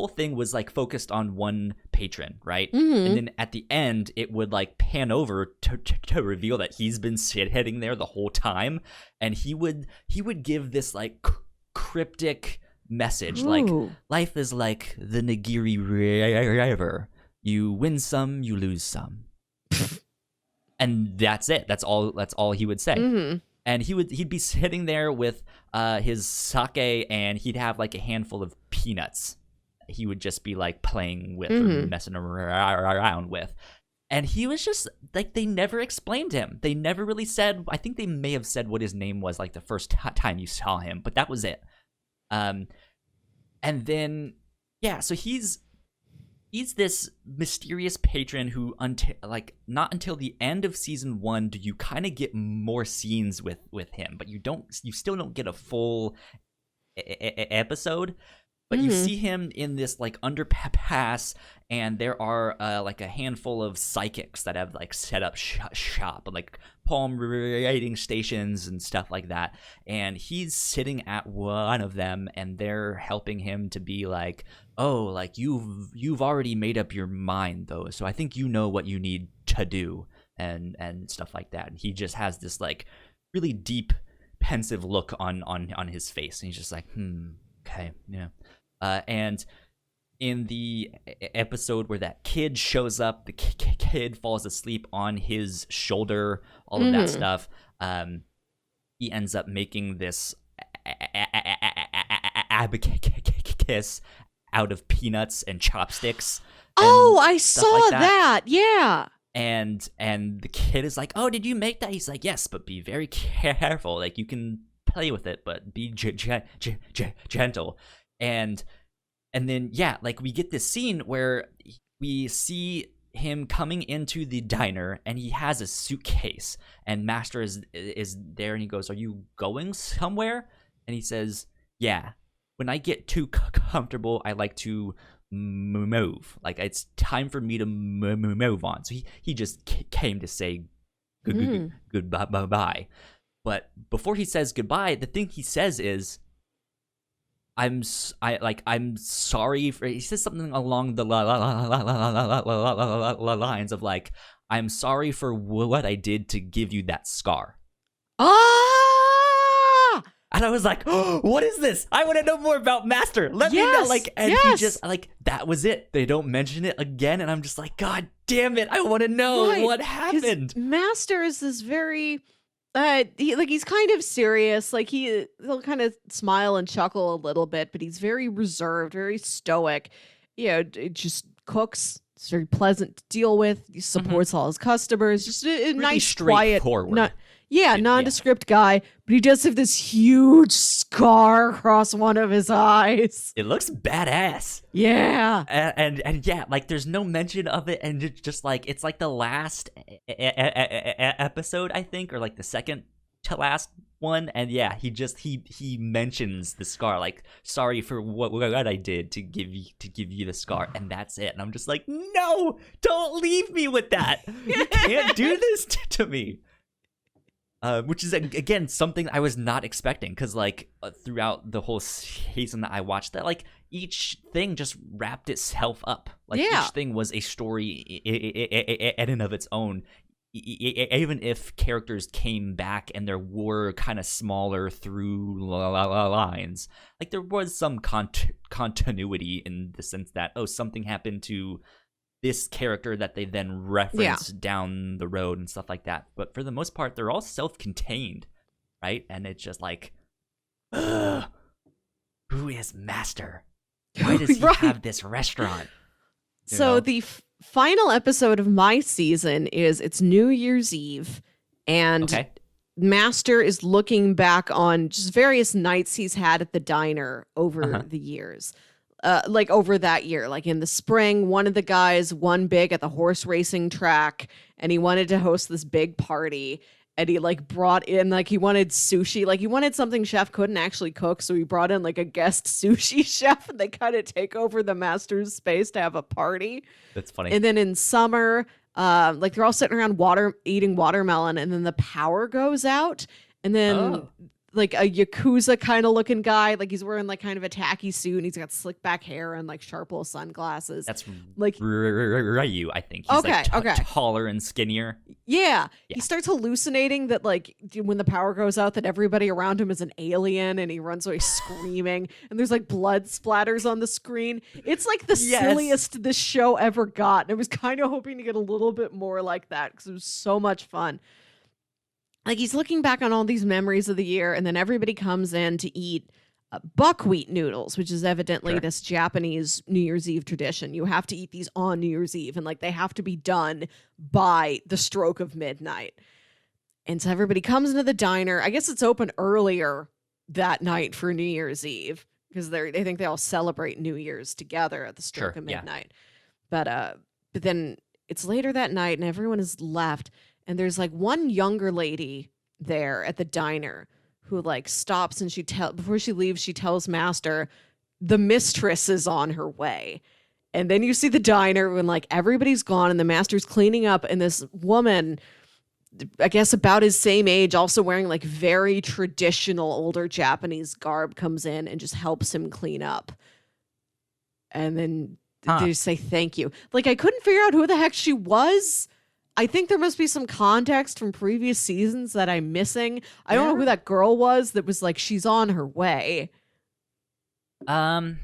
B: thing was like focused on one patron, right? And then at the end, it would like pan over to reveal that he's been sitting there the whole time, and he would give this like cryptic message, like life is like the Nigiri River. You win some, you lose some. And that's it. That's all he would say. And he'd be sitting there with his sake, and he'd have like a handful of peanuts. He would just be like playing with or messing around with. And he was just like, they never explained him. They never really said. I think they may have said what his name was like the first time you saw him, but that was it. And then so he's this mysterious patron who not until the end of season 1 do you kind of get more scenes with him, but you still don't get a full episode. But you see him in this like underpass, and there are like a handful of psychics that have like set up shop and like napalm rating stations and stuff like that. And he's sitting at one of them, and they're helping him to be like, oh, like you've already made up your mind though, so I think you know what you need to do, and stuff like that. And he just has this like really deep, pensive look on his face, and he's just like, okay, yeah. And in the episode where that kid shows up, the kid falls asleep on his shoulder, all of that stuff. He ends up making this abacus out of peanuts and chopsticks.
A: Oh, I saw that. Yeah.
B: And the kid is like, "Oh, did you make that?" He's like, "Yes, but be very careful. Like, you can play with it, but be gentle." And then, yeah, like we get this scene where we see him coming into the diner, and he has a suitcase, and Master is there, and he goes, "Are you going somewhere?" And he says, "Yeah. When I get too comfortable, I like to move. Like, it's time for me to move on." So he just came to say goodbye. But before he says goodbye, the thing he says is, I'm sorry for. He says something along the lines of like, "I'm sorry for what I did to give you that scar." And I was like, "Oh, what is this? I want to know more about Master. Let me know." Like, and he just like, that was it. They don't mention it again, and I'm just like, God damn it! I want to know what happened.
A: Master is this very. He's kind of serious. Like he'll kind of smile and chuckle a little bit, but he's very reserved, very stoic. You know, it just cooks. It's very pleasant to deal with. He supports all his customers. Just a really nice, quiet, nondescript guy. But he does have this huge scar across one of his eyes.
B: It looks badass.
A: Yeah,
B: and yeah, like there's no mention of it, and it's just like it's like the last episode, I think, or like the second to last one. And yeah, he mentions the scar, like, "Sorry for what I did to give you the scar," and that's it. And I'm just like, no, don't leave me with that. You can't do this to me. Which is again something I was not expecting, because like throughout the whole season that I watched, that like each thing just wrapped itself up. Like each thing was a story in and of its own. Even if characters came back and there were kind of smaller through lines, like there was some continuity in the sense that, oh, something happened to this character that they then reference down the road and stuff like that. But for the most part, they're all self-contained, right? And it's just like, who is Master? Why does he have this restaurant?
A: So the final episode of my season it's New Year's Eve, and Master is looking back on just various nights he's had at the diner over the years. Like over that year, like in the spring, one of the guys won big at the horse racing track, and he wanted to host this big party, and he like brought in, like, he wanted sushi, like he wanted something chef couldn't actually cook, so he brought in like a guest sushi chef, and they kind of take over the Master's space to have a party.
B: That's funny.
A: And then in summer, like they're all sitting around eating watermelon, and then the power goes out, and then like a Yakuza kind of looking guy, like he's wearing like kind of a tacky suit, and he's got slick back hair and like sharp little sunglasses.
B: That's like Ryu, I think. He's taller and skinnier.
A: Yeah. He starts hallucinating that like when the power goes out that everybody around him is an alien, and he runs away screaming, and there's like blood splatters on the screen. It's like the silliest this show ever got. And I was kind of hoping to get a little bit more like that, because it was so much fun. Like he's looking back on all these memories of the year, and then everybody comes in to eat buckwheat noodles, which is evidently this Japanese New Year's Eve tradition. You have to eat these on New Year's Eve, and like they have to be done by the stroke of midnight. And so everybody comes into the diner. I guess it's open earlier that night for New Year's Eve, because they think they all celebrate New Year's together at the stroke of midnight. But then it's later that night, and everyone is left. And there's like one younger lady there at the diner who like stops, and before she leaves, she tells Master the mistress is on her way. And then you see the diner when like everybody's gone and the Master's cleaning up, and this woman I guess about his same age, also wearing like very traditional older Japanese garb, comes in and just helps him clean up. And then they say thank you. Like, I couldn't figure out who the heck she was. I think there must be some context from previous seasons that I'm missing. I don't know who that girl was that was like, she's on her way.
B: Name.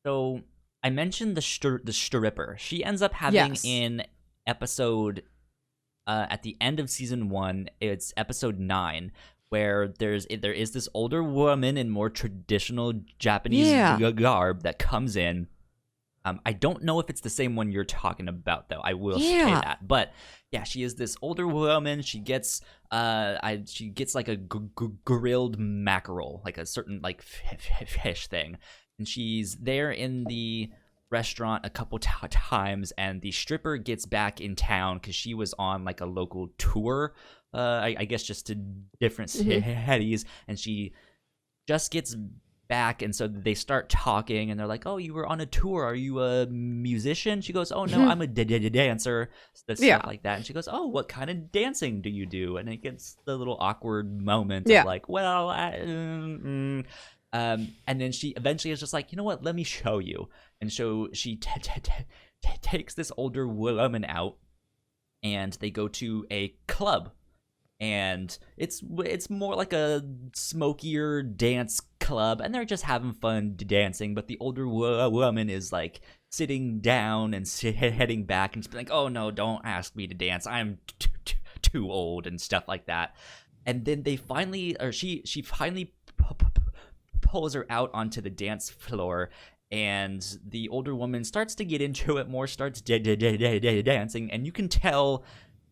B: So I mentioned the stripper. She ends up having in episode at the end of season 1. It's episode 9, where there is this older woman in more traditional Japanese garb that comes in. I don't know if it's the same one you're talking about, though. I will say that. But yeah, she is this older woman. She gets like a grilled mackerel, like a certain like fish thing, and she's there in the restaurant a couple times. And the stripper gets back in town because she was on like a local tour, I guess just to different cities, and she just gets back, and so they start talking, and they're like, "Oh, you were on a tour. Are you a musician?" She goes, "Oh no, I'm a dancer." Stuff like that. And she goes, "Oh, what kind of dancing do you do?" And it gets the little awkward moment of like, "Well, and then she eventually is just like, "You know what? Let me show you." And so she takes this older woman out, and they go to a club. And it's more like a smokier dance club, and they're just having fun dancing. But the older woman is like sitting down and heading back, and she's like, "Oh no, don't ask me to dance. I'm too old," and stuff like that. And then they finally, or she finally pulls her out onto the dance floor. And the older woman starts to get into it more, starts dancing, and you can tell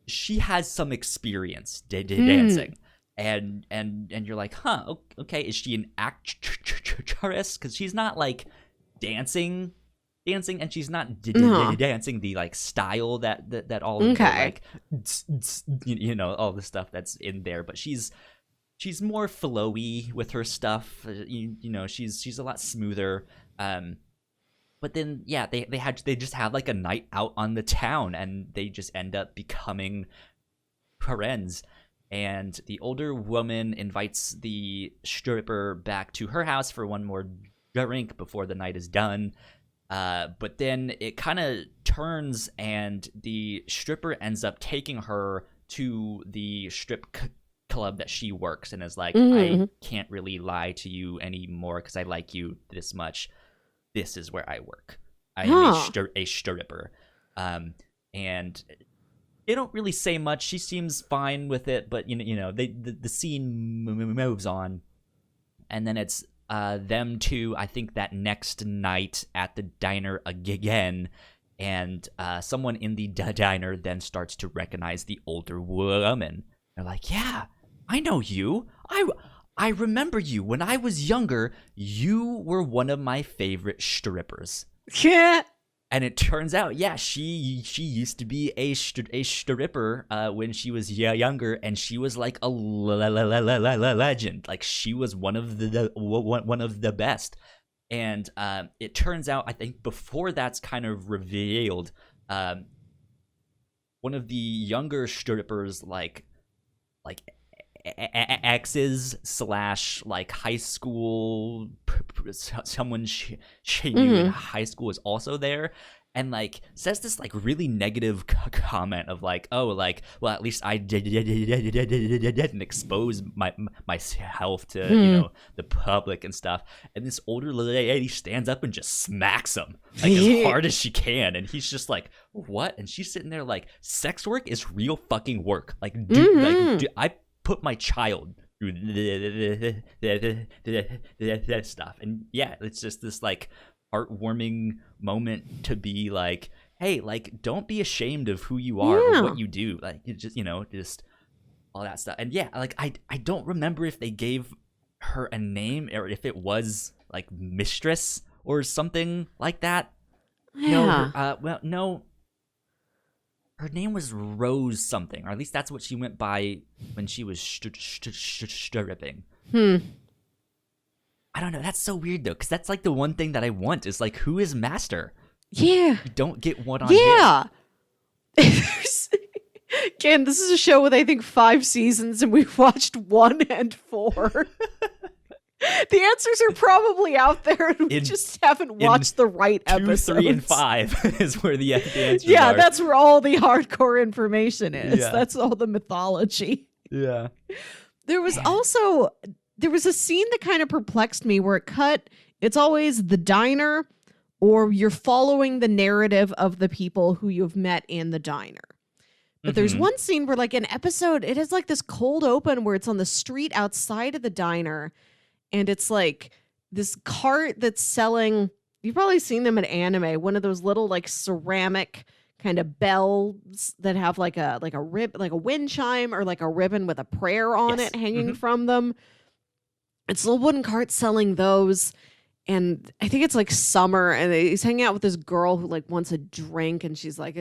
B: she has some experience dancing, and you're like, huh, okay, is she an actress? Because she's not like dancing, and she's not dancing the like style that all of the, like all the stuff that's in there, but she's more flowy with her stuff. She's a lot smoother. But then, they just have like a night out on the town, and they just end up becoming friends. And the older woman invites the stripper back to her house for one more drink before the night is done. But then it kind of turns, and the stripper ends up taking her to the strip club that she works, and is like, I can't really lie to you anymore because I like you this much. This is where I work. I am a stripper. And they don't really say much. She seems fine with it, but the scene moves on, and then it's them two. I think that next night at the diner again, and someone in the diner then starts to recognize the older woman. They're like, "Yeah, I know you. I remember you. When I was younger, you were one of my favorite strippers."
A: Yeah.
B: And it turns out, she used to be a stripper when she was younger, and she was like a legend. Like, she was one of the best. And it turns out, I think before that's kind of revealed, one of the younger strippers, like exes / like high school, someone she knew in high school is also there, and like says this like really negative comment of like, "Oh, like, well, at least I didn't expose myself to the public and stuff." And this older lady stands up and just smacks him like as hard as she can, and he's just like, "What?" And she's sitting there like, "Sex work is real fucking work. Like, dude, I put my child through that stuff." And it's just this like heartwarming moment to be like, hey, like, don't be ashamed of who you are or what you do. Like, it just just all that stuff. And like I don't remember if they gave her a name or if it was like Mistress or something like that. No. Her name was Rose something, or at least that's what she went by when she was stripping. I don't know. That's so weird, though, because that's like the one thing that I want is like, who is Master?
A: Yeah.
B: You don't get one on him.
A: Again, this is a show with I think 5 seasons, and we've watched 1 and 4. The answers are probably out there, and we just haven't watched the right
B: 2,
A: episodes.
B: 3, and 5 is where the answers are.
A: Yeah, that's where all the hardcore information is.
B: Yeah.
A: That's all the mythology.
B: Yeah.
A: There was a scene that kind of perplexed me where it's always the diner, or you're following the narrative of the people who you've met in the diner. But there's one scene where, like, an episode, it has like this cold open where it's on the street outside of the diner, and it's like this cart that's selling, you've probably seen them in anime, one of those little like ceramic kind of bells that have like a wind chime or like a ribbon with a prayer on it hanging from them. It's a little wooden cart selling those. And I think it's like summer, and he's hanging out with this girl who like wants a drink, and she's like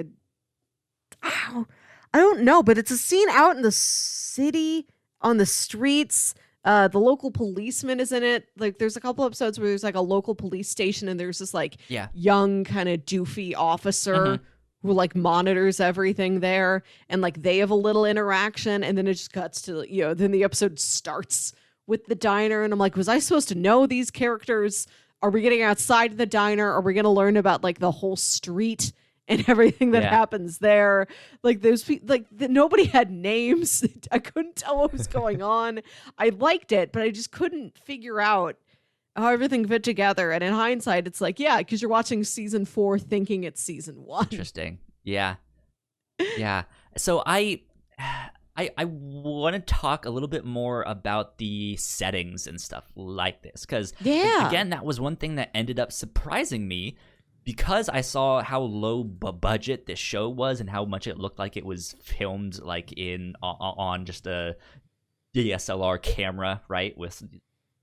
A: I don't know, but it's a scene out in the city on the streets. The local policeman is in it. Like, there's a couple episodes where there's like a local police station, and there's this like young kind of doofy officer who like monitors everything there, and like they have a little interaction, and then it just cuts to, then the episode starts with the diner, and I'm like, was I supposed to know these characters? Are we getting outside the diner? Are we going to learn about like the whole street and everything that happens there? Like, those people, like, nobody had names. I couldn't tell what was going on. I liked it, but I just couldn't figure out how everything fit together. And in hindsight, it's like, yeah, because you're watching season 4 thinking it's season 1.
B: Interesting. Yeah. So I want to talk a little bit more about the settings and stuff like this, because again, that was one thing that ended up surprising me, because I saw how low budget this show was and how much it looked like it was filmed like on just a DSLR camera, right, with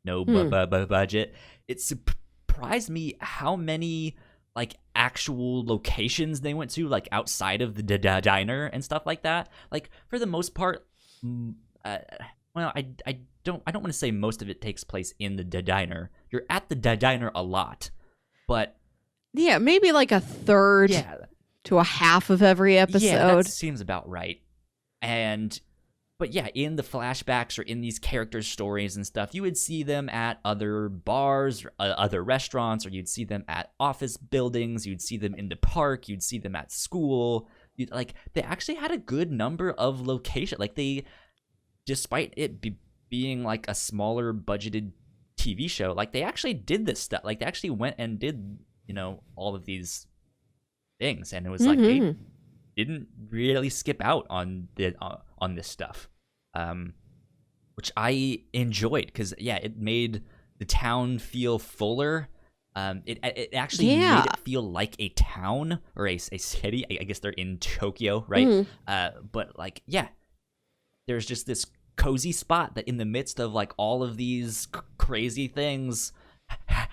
B: no budget. It surprised me how many like actual locations they went to, like outside of the diner and stuff like that. Like, for the most part, I don't want to say most of it takes place in the diner. You're at the diner a lot, but
A: yeah, maybe like a third to a half of every episode.
B: Yeah, that seems about right. But yeah, in the flashbacks or in these characters' stories and stuff, you would see them at other bars, or other restaurants, or you'd see them at office buildings, you'd see them in the park, you'd see them at school. They actually had a good number of locations. Like, they, despite it being like a smaller budgeted TV show, like, they actually did this stuff. Like, they actually went and did, all of these things, and it was like they didn't really skip out on this stuff, which I enjoyed, because it made the town feel fuller. It actually made it feel like a town or a city. I guess they're in Tokyo, right? But like, there's just this cozy spot that in the midst of like all of these crazy things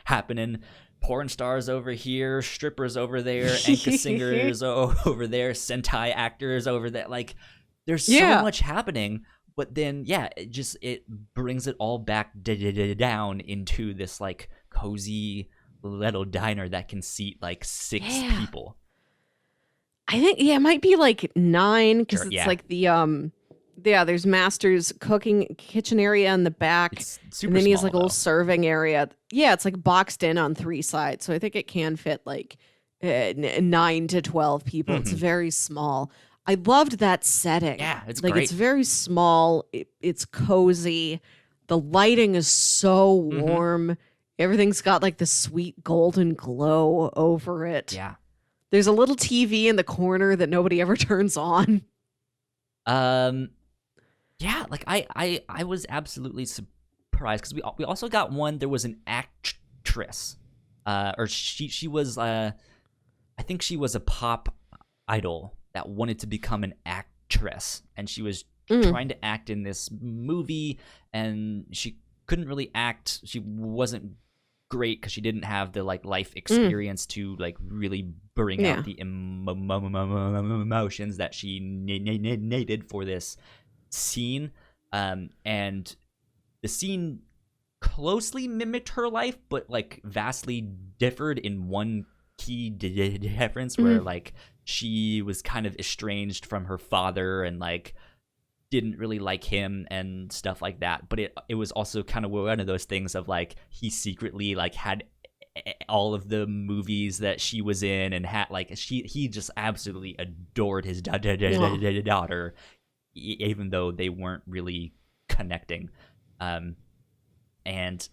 B: happening, porn stars over here, strippers over there, enka singers over there, sentai actors over there. Like, there's so much happening, but then it brings it all back down into this like cozy little diner that can seat like 6 people.
A: I think it might be like 9, because it's like the there's Master's cooking kitchen area in the back, and then he has like a little serving area. Yeah, it's like boxed in on 3 sides, so I think it can fit like 9 to 12 people. It's very small. I loved that setting.
B: Yeah, it's
A: like
B: great.
A: It's very small. It's cozy. The lighting is so warm. Everything's got like the sweet golden glow over it.
B: Yeah.
A: There's a little TV in the corner that nobody ever turns on.
B: Yeah, like I was absolutely surprised, because we also got one. There was an actress, or she was I think she was a pop idol that wanted to become an actress, and she was trying to act in this movie, and she couldn't really act. She wasn't great because she didn't have the like life experience to like really bring out the emotions that she needed for this scene. And the scene closely mimicked her life, but like vastly differed in one key difference where like she was kind of estranged from her father and like didn't really like him and stuff like that. But it was also kind of one of those things of like he secretly like had all of the movies that she was in and had like he just absolutely adored his daughter, even though they weren't really connecting. And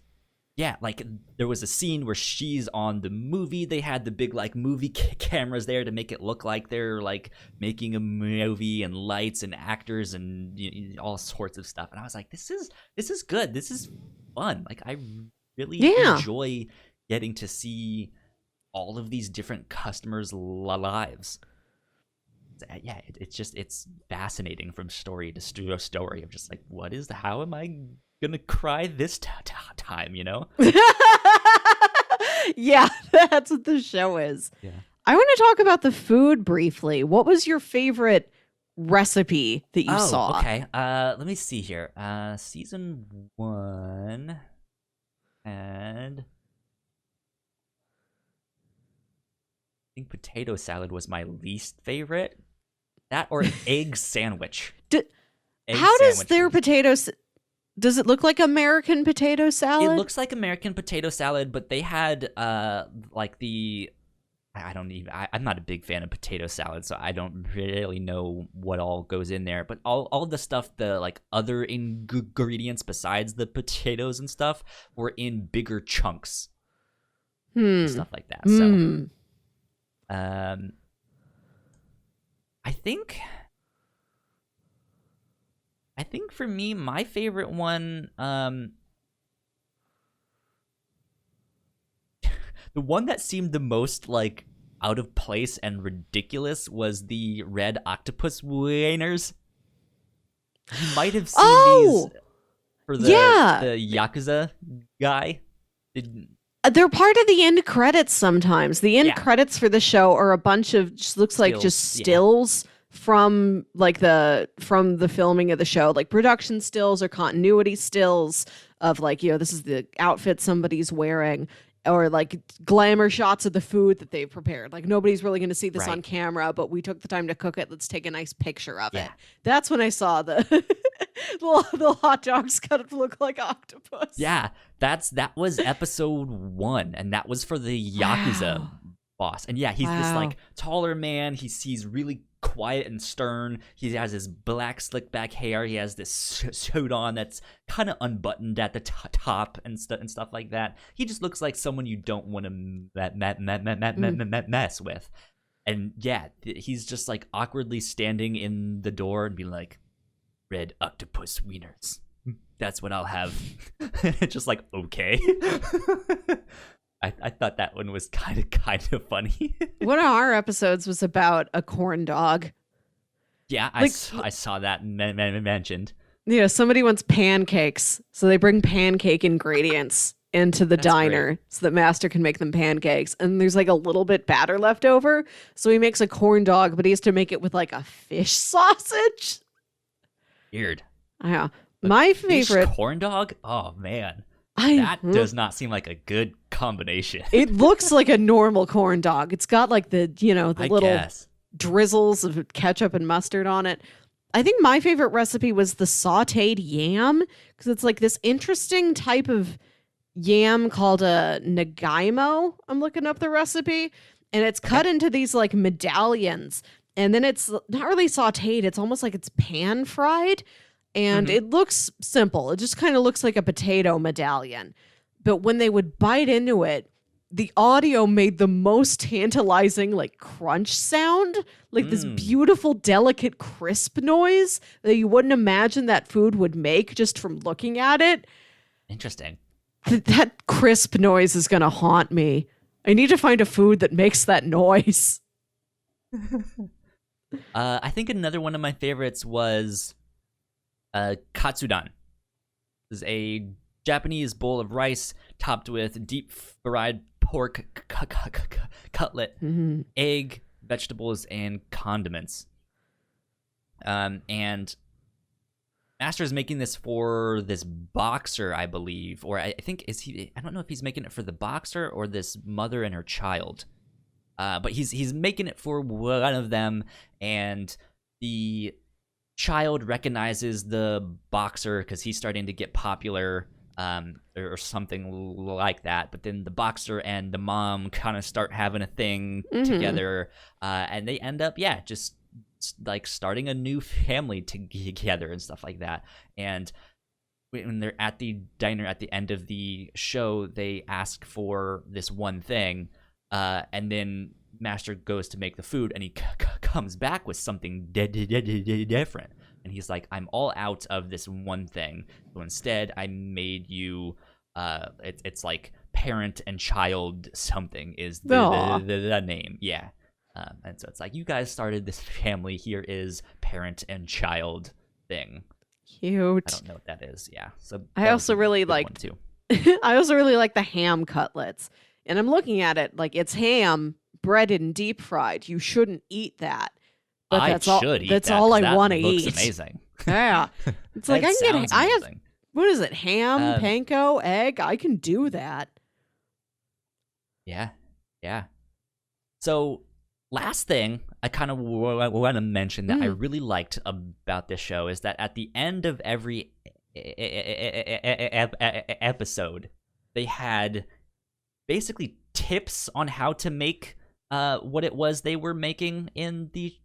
B: yeah, like there was a scene where she's on the movie. They had the big like movie cameras there to make it look like they're like making a movie and lights and actors and all sorts of stuff. And I was like, this is good. This is fun. Like I really enjoy getting to see all of these different customers' lives. Yeah, it's fascinating from story to story of just like how am I gonna cry this time, you know?
A: Yeah, that's what the show is.
B: Yeah.
A: I want to talk about the food briefly. What was your favorite recipe that you saw?
B: Okay. Let me see here. Season 1 and I think potato salad was my least favorite. That or egg sandwich.
A: How does their potatoes? Does it look like American potato salad?
B: It looks like American potato salad, but they had like the I'm not a big fan of potato salad, so I don't really know what all goes in there. But all of the stuff, the like other ingredients besides the potatoes and stuff, were in bigger chunks. Stuff like that. So I think for me, my favorite one, the one that seemed the most like out of place and ridiculous was the red octopus wieners. You might have seen these for the Yakuza guy.
A: They're part of the end credits sometimes. The end credits for the show are a bunch of just looks like just stills from like from the filming of the show, like production stills or continuity stills of like, this is the outfit somebody's wearing, or like glamour shots of the food that they've prepared. Like nobody's really going to see this on camera, but we took the time to cook it. Let's take a nice picture of it. That's when I saw the the hot dogs cut to look like octopus.
B: Yeah, that was episode 1, and that was for the Yakuza boss. And yeah, he's this like taller man. He's really quiet and stern. He has his black slick back hair. He has this suit on that's kind of unbuttoned at the top and stuff like that. He just looks like someone you don't want to mess with. And yeah, he's just like awkwardly standing in the door and being like, "Red octopus wieners. That's what I'll have." Just like, okay. I thought that one was kind of funny.
A: One of our episodes was about a corn dog.
B: Yeah, I saw that mentioned.
A: Yeah, somebody wants pancakes, so they bring pancake ingredients into the diner so that Master can make them pancakes. And there's like a little bit batter left over, so he makes a corn dog, but he has to make it with like a fish sausage.
B: Weird.
A: Yeah, my favorite
B: corn dog. Oh man. That does not seem like a good combination.
A: It looks like a normal corn dog. It's got like the little drizzles of ketchup and mustard on it. I think my favorite recipe was the sauteed yam, because it's like this interesting type of yam called a nagaimo. I'm looking up the recipe, and it's cut into these like medallions, and then it's not really sauteed. It's almost like it's pan fried. And it looks simple. It just kind of looks like a potato medallion. But when they would bite into it, the audio made the most tantalizing, like, crunch sound. Like this beautiful, delicate, crisp noise that you wouldn't imagine that food would make just from looking at it.
B: Interesting.
A: That crisp noise is going to haunt me. I need to find a food that makes that noise.
B: I think another one of my favorites was... Katsudan. This is a Japanese bowl of rice topped with deep fried pork cutlet, egg, vegetables, and condiments. And Master is making this for this boxer, I believe, or I think I don't know if he's making it for the boxer or this mother and her child. But he's making it for one of them, and the child recognizes the boxer because he's starting to get popular, or something like that. But then the boxer and the mom kind of start having a thing together, and they end up, just like starting a new family together and stuff like that. And when they're at the diner at the end of the show, they ask for this one thing, and then Master goes to make the food, and he comes back with something different. And he's like, I'm all out of this one thing. So instead, I made you, it's like parent and child something is the name. Yeah. And so it's like, you guys started this family. Here is parent and child thing.
A: Cute.
B: I don't know what that is. Yeah. So
A: I also really like
B: too.
A: I also really like the ham cutlets. And I'm looking at it like it's ham breaded and deep fried. You shouldn't eat that. But that's all I want to eat.
B: Looks amazing.
A: Yeah. It's like I have what is it? Ham, panko, egg. I can do that.
B: Yeah. Yeah. So last thing I kind of want to mention that I really liked about this show is that at the end of every episode, they had basically tips on how to make what it was they were making in the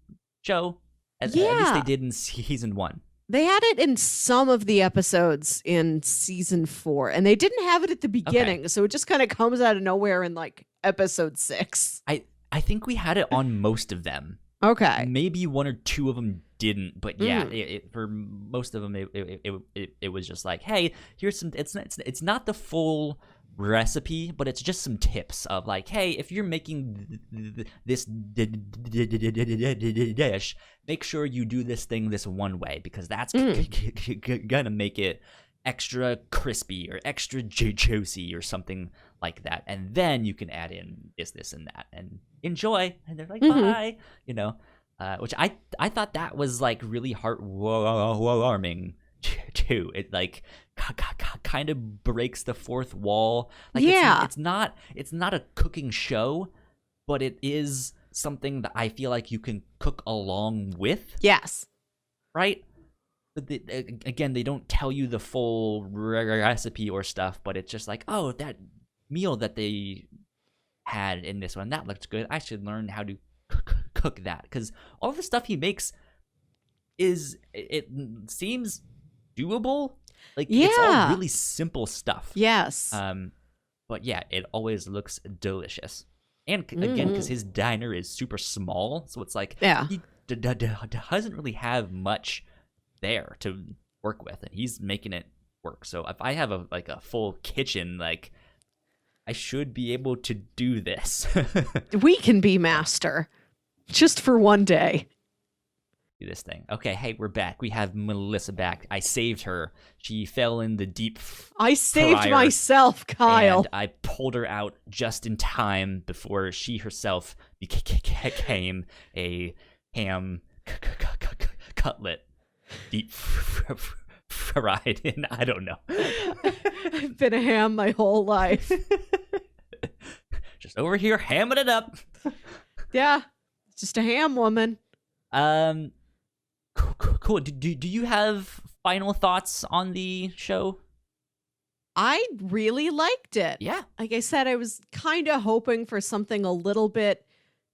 B: show. At least they did in season 1.
A: They had it in some of the episodes in season 4, and they didn't have it at the beginning, so it just kind of comes out of nowhere in like episode 6.
B: I think we had it on most of them.
A: Okay.
B: Maybe 1 or 2 of them didn't, but for most of them, it was just like, hey, here's some. It's not the full recipe, but it's just some tips of like, hey, if you're making this dish, make sure you do this thing this one way because that's gonna make it extra crispy or extra juicy or something like that, and then you can add in this and that and enjoy. And they're like, bye, which I thought that was like really heartwarming too. It like kind of breaks the fourth wall. Like, it's not a cooking show, but it is something that I feel like you can cook along with.
A: Yes.
B: Right? But again, they don't tell you the full recipe or stuff, but it's just like, oh, that meal that they had in this one, that looked good. I should learn how to cook that. Because all the stuff he makes it seems doable. Like, it's all really simple stuff.
A: Yes.
B: But yeah, it always looks delicious. And again, because his diner is super small, so it's like he doesn't really have much there to work with, and he's making it work. So if I have a full kitchen, like, I should be able to do this.
A: We can be master, just for one day.
B: Do this thing. Okay, hey, we're back. We have Melissa back. I saved her. She fell in the deep
A: I saved myself, Kyle.
B: And I pulled her out just in time before she herself became a ham cutlet deep fried in, I don't know.
A: I've been a ham my whole life.
B: Just over here hamming it up.
A: Yeah, just a ham woman.
B: Cool. Do you have final thoughts on the show?
A: I really liked it.
B: Yeah.
A: Like I said, I was kind of hoping for something a little bit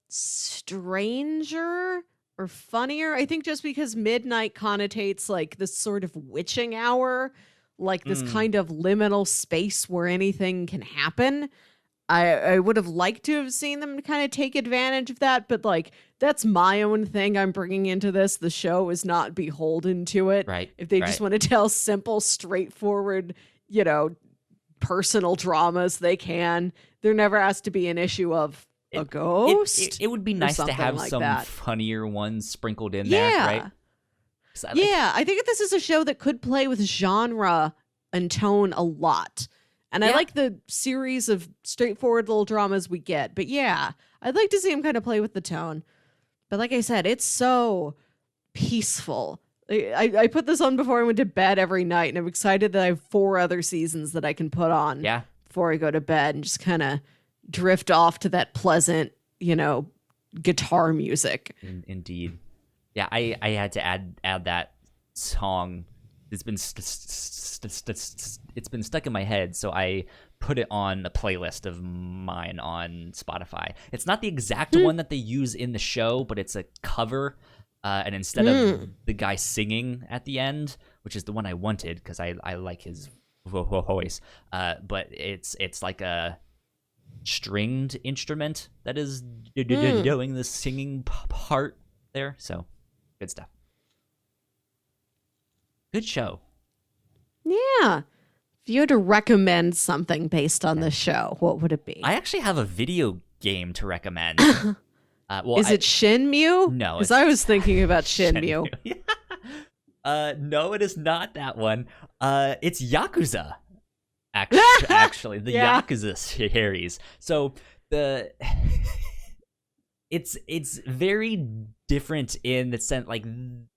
A: stranger or funnier. I think just because midnight connotates like this sort of witching hour, like this kind of liminal space where anything can happen. I would have liked to have seen them kind of take advantage of that, but like that's my own thing I'm bringing into this. The show is not beholden to it.
B: Right.
A: If they just want to tell simple, straightforward, personal dramas, they can. There never has to be an issue of a ghost.
B: It would be nice to have like some funnier ones sprinkled in there, right?
A: I think this is a show that could play with genre and tone a lot. And I like the series of straightforward little dramas we get. But yeah, I'd like to see him kind of play with the tone. But like I said, it's so peaceful. I put this on before I went to bed every night, and I'm excited that I have 4 other seasons that I can put on before I go to bed and just kind of drift off to that pleasant, guitar music.
B: Indeed. Yeah, I had to add that song. It's been it's been stuck in my head, so I put it on a playlist of mine on Spotify. It's not the exact one that they use in the show, but it's a cover. And instead of the guy singing at the end, which is the one I wanted because I like his voice, but it's like a stringed instrument that is doing the singing part there. So good stuff. Good show.
A: Yeah. If you had to recommend something based on the show, what would it be?
B: I actually have a video game to recommend.
A: Is it Shenmue?
B: No.
A: Because I was thinking about Shenmue.
B: No, it is not that one. It's Yakuza. Actually, the Yakuza series. So it's very different in the sense,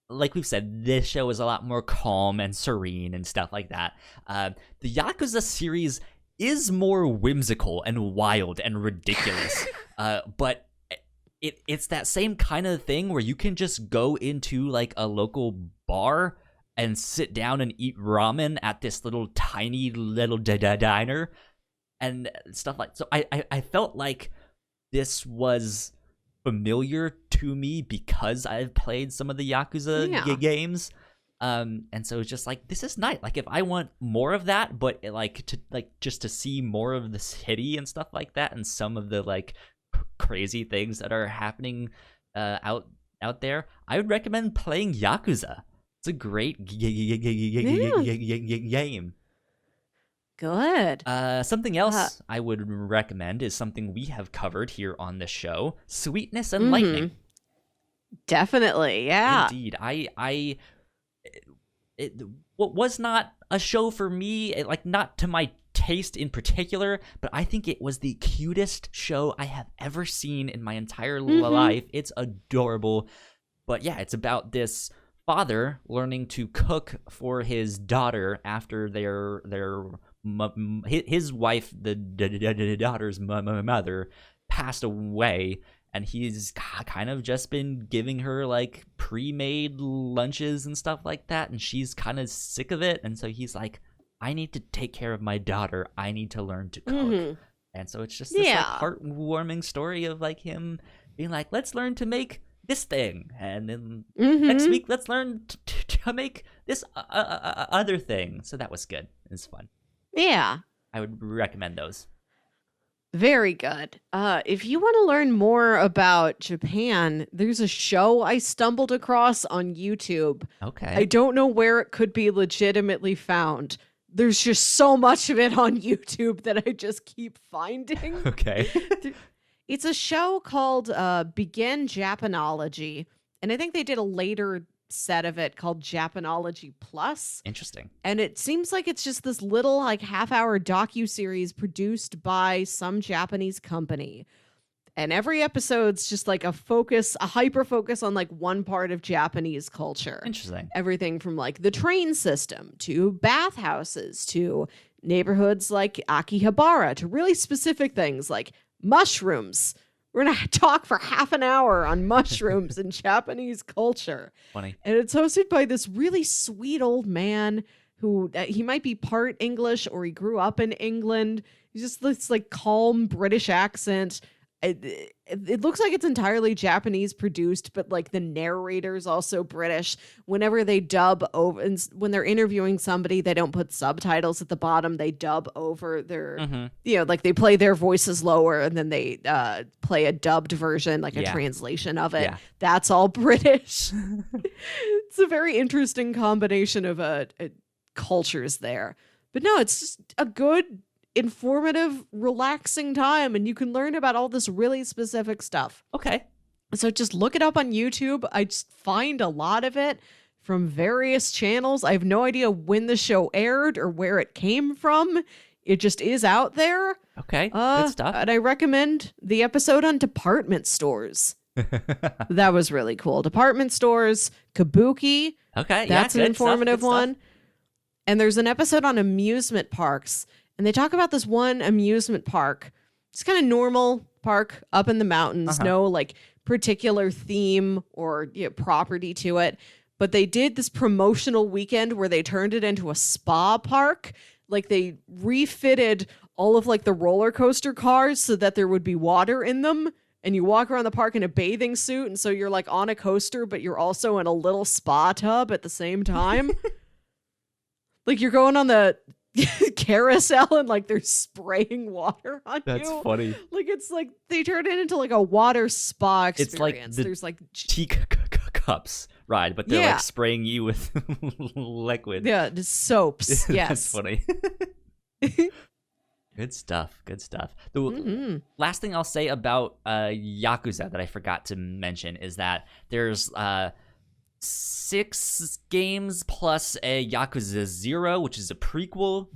B: like we've said, this show is a lot more calm and serene and stuff like that. The Yakuza series is more whimsical and wild and ridiculous, but it's that same kind of thing where you can just go into like a local bar and sit down and eat ramen at this tiny little diner and stuff like. So I felt like this was familiar to me because I've played some of the Yakuza games. And so it's just like, this is nice. Like, if I want more of that, but just to see more of the city and stuff like that, and some of the crazy things that are happening out there, I would recommend playing Yakuza. It's a great game.
A: Good.
B: Something else I would recommend is something we have covered here on the show: Sweetness and Lightning.
A: Definitely, yeah.
B: Indeed. It was not a show for me, not to my taste in particular, but I think it was the cutest show I have ever seen in my entire life. It's adorable. But yeah, it's about this father learning to cook for his daughter after his wife, the daughter's mother, passed away, and he's kind of just been giving her pre-made lunches and stuff like that, and she's kind of sick of it, and so he's like, I need to take care of my daughter. I need to learn to cook. And so it's just this heartwarming story of him being like, let's learn to make this thing, and then next week let's learn to make this other thing. So that was good. It's fun.
A: Yeah,
B: I would recommend those.
A: Very good. If you want to learn more about Japan, there's a show I stumbled across on YouTube.
B: Okay.
A: I don't know where it could be legitimately found. There's just so much of it on YouTube that I just keep finding.
B: Okay.
A: It's a show called Begin Japanology, and I think they did a later set of it called Japanology Plus.
B: Interesting.
A: And it seems like it's just this little half-hour docuseries produced by some Japanese company. And every episode's just a hyper-focus on one part of Japanese culture.
B: Interesting.
A: Everything from the train system to bathhouses to neighborhoods like Akihabara to really specific things like mushrooms. We're going to talk for half an hour on mushrooms in Japanese culture.
B: Funny.
A: And it's hosted by this really sweet old man who he might be part English or he grew up in England. He's just this calm British accent. It looks like it's entirely Japanese produced, but the narrator's also British. Whenever they dub over, and when they're interviewing somebody, they don't put subtitles at the bottom. They dub over their, they play their voices lower and then they play a dubbed version, a translation of it. Yeah. That's all British. It's a very interesting combination of cultures there. But no, it's just a good, informative, relaxing time, and you can learn about all this really specific stuff.
B: Okay.
A: So just look it up on YouTube. I just find a lot of it from various channels. I have no idea when the show aired or where it came from. It just is out there.
B: Okay, good stuff.
A: And I recommend the episode on department stores. That was really cool. Department stores, Kabuki.
B: Okay,
A: that's an informative one. And there's an episode on amusement parks. And they talk about this one amusement park. It's kind of normal park up in the mountains,
B: Uh-huh.
A: no like particular theme or property to it. But they did this promotional weekend where they turned it into a spa park. Like they refitted all of like the roller coaster cars so that there would be water in them. And you walk around the park in a bathing suit. And so you're like on a coaster, but you're also in a little spa tub at the same time. Like you're going on the carousel and like they're spraying water on you.
B: That's funny.
A: Like it's like they turned it into like a water spa experience.
B: It's like the
A: there's like
B: teacups ride, but they're like spraying you with liquid.
A: Yeah, just soaps. Yes.
B: That's funny. Good stuff. The last thing I'll say about Yakuza that I forgot to mention is that there's 6 games plus a Yakuza 0, which is a prequel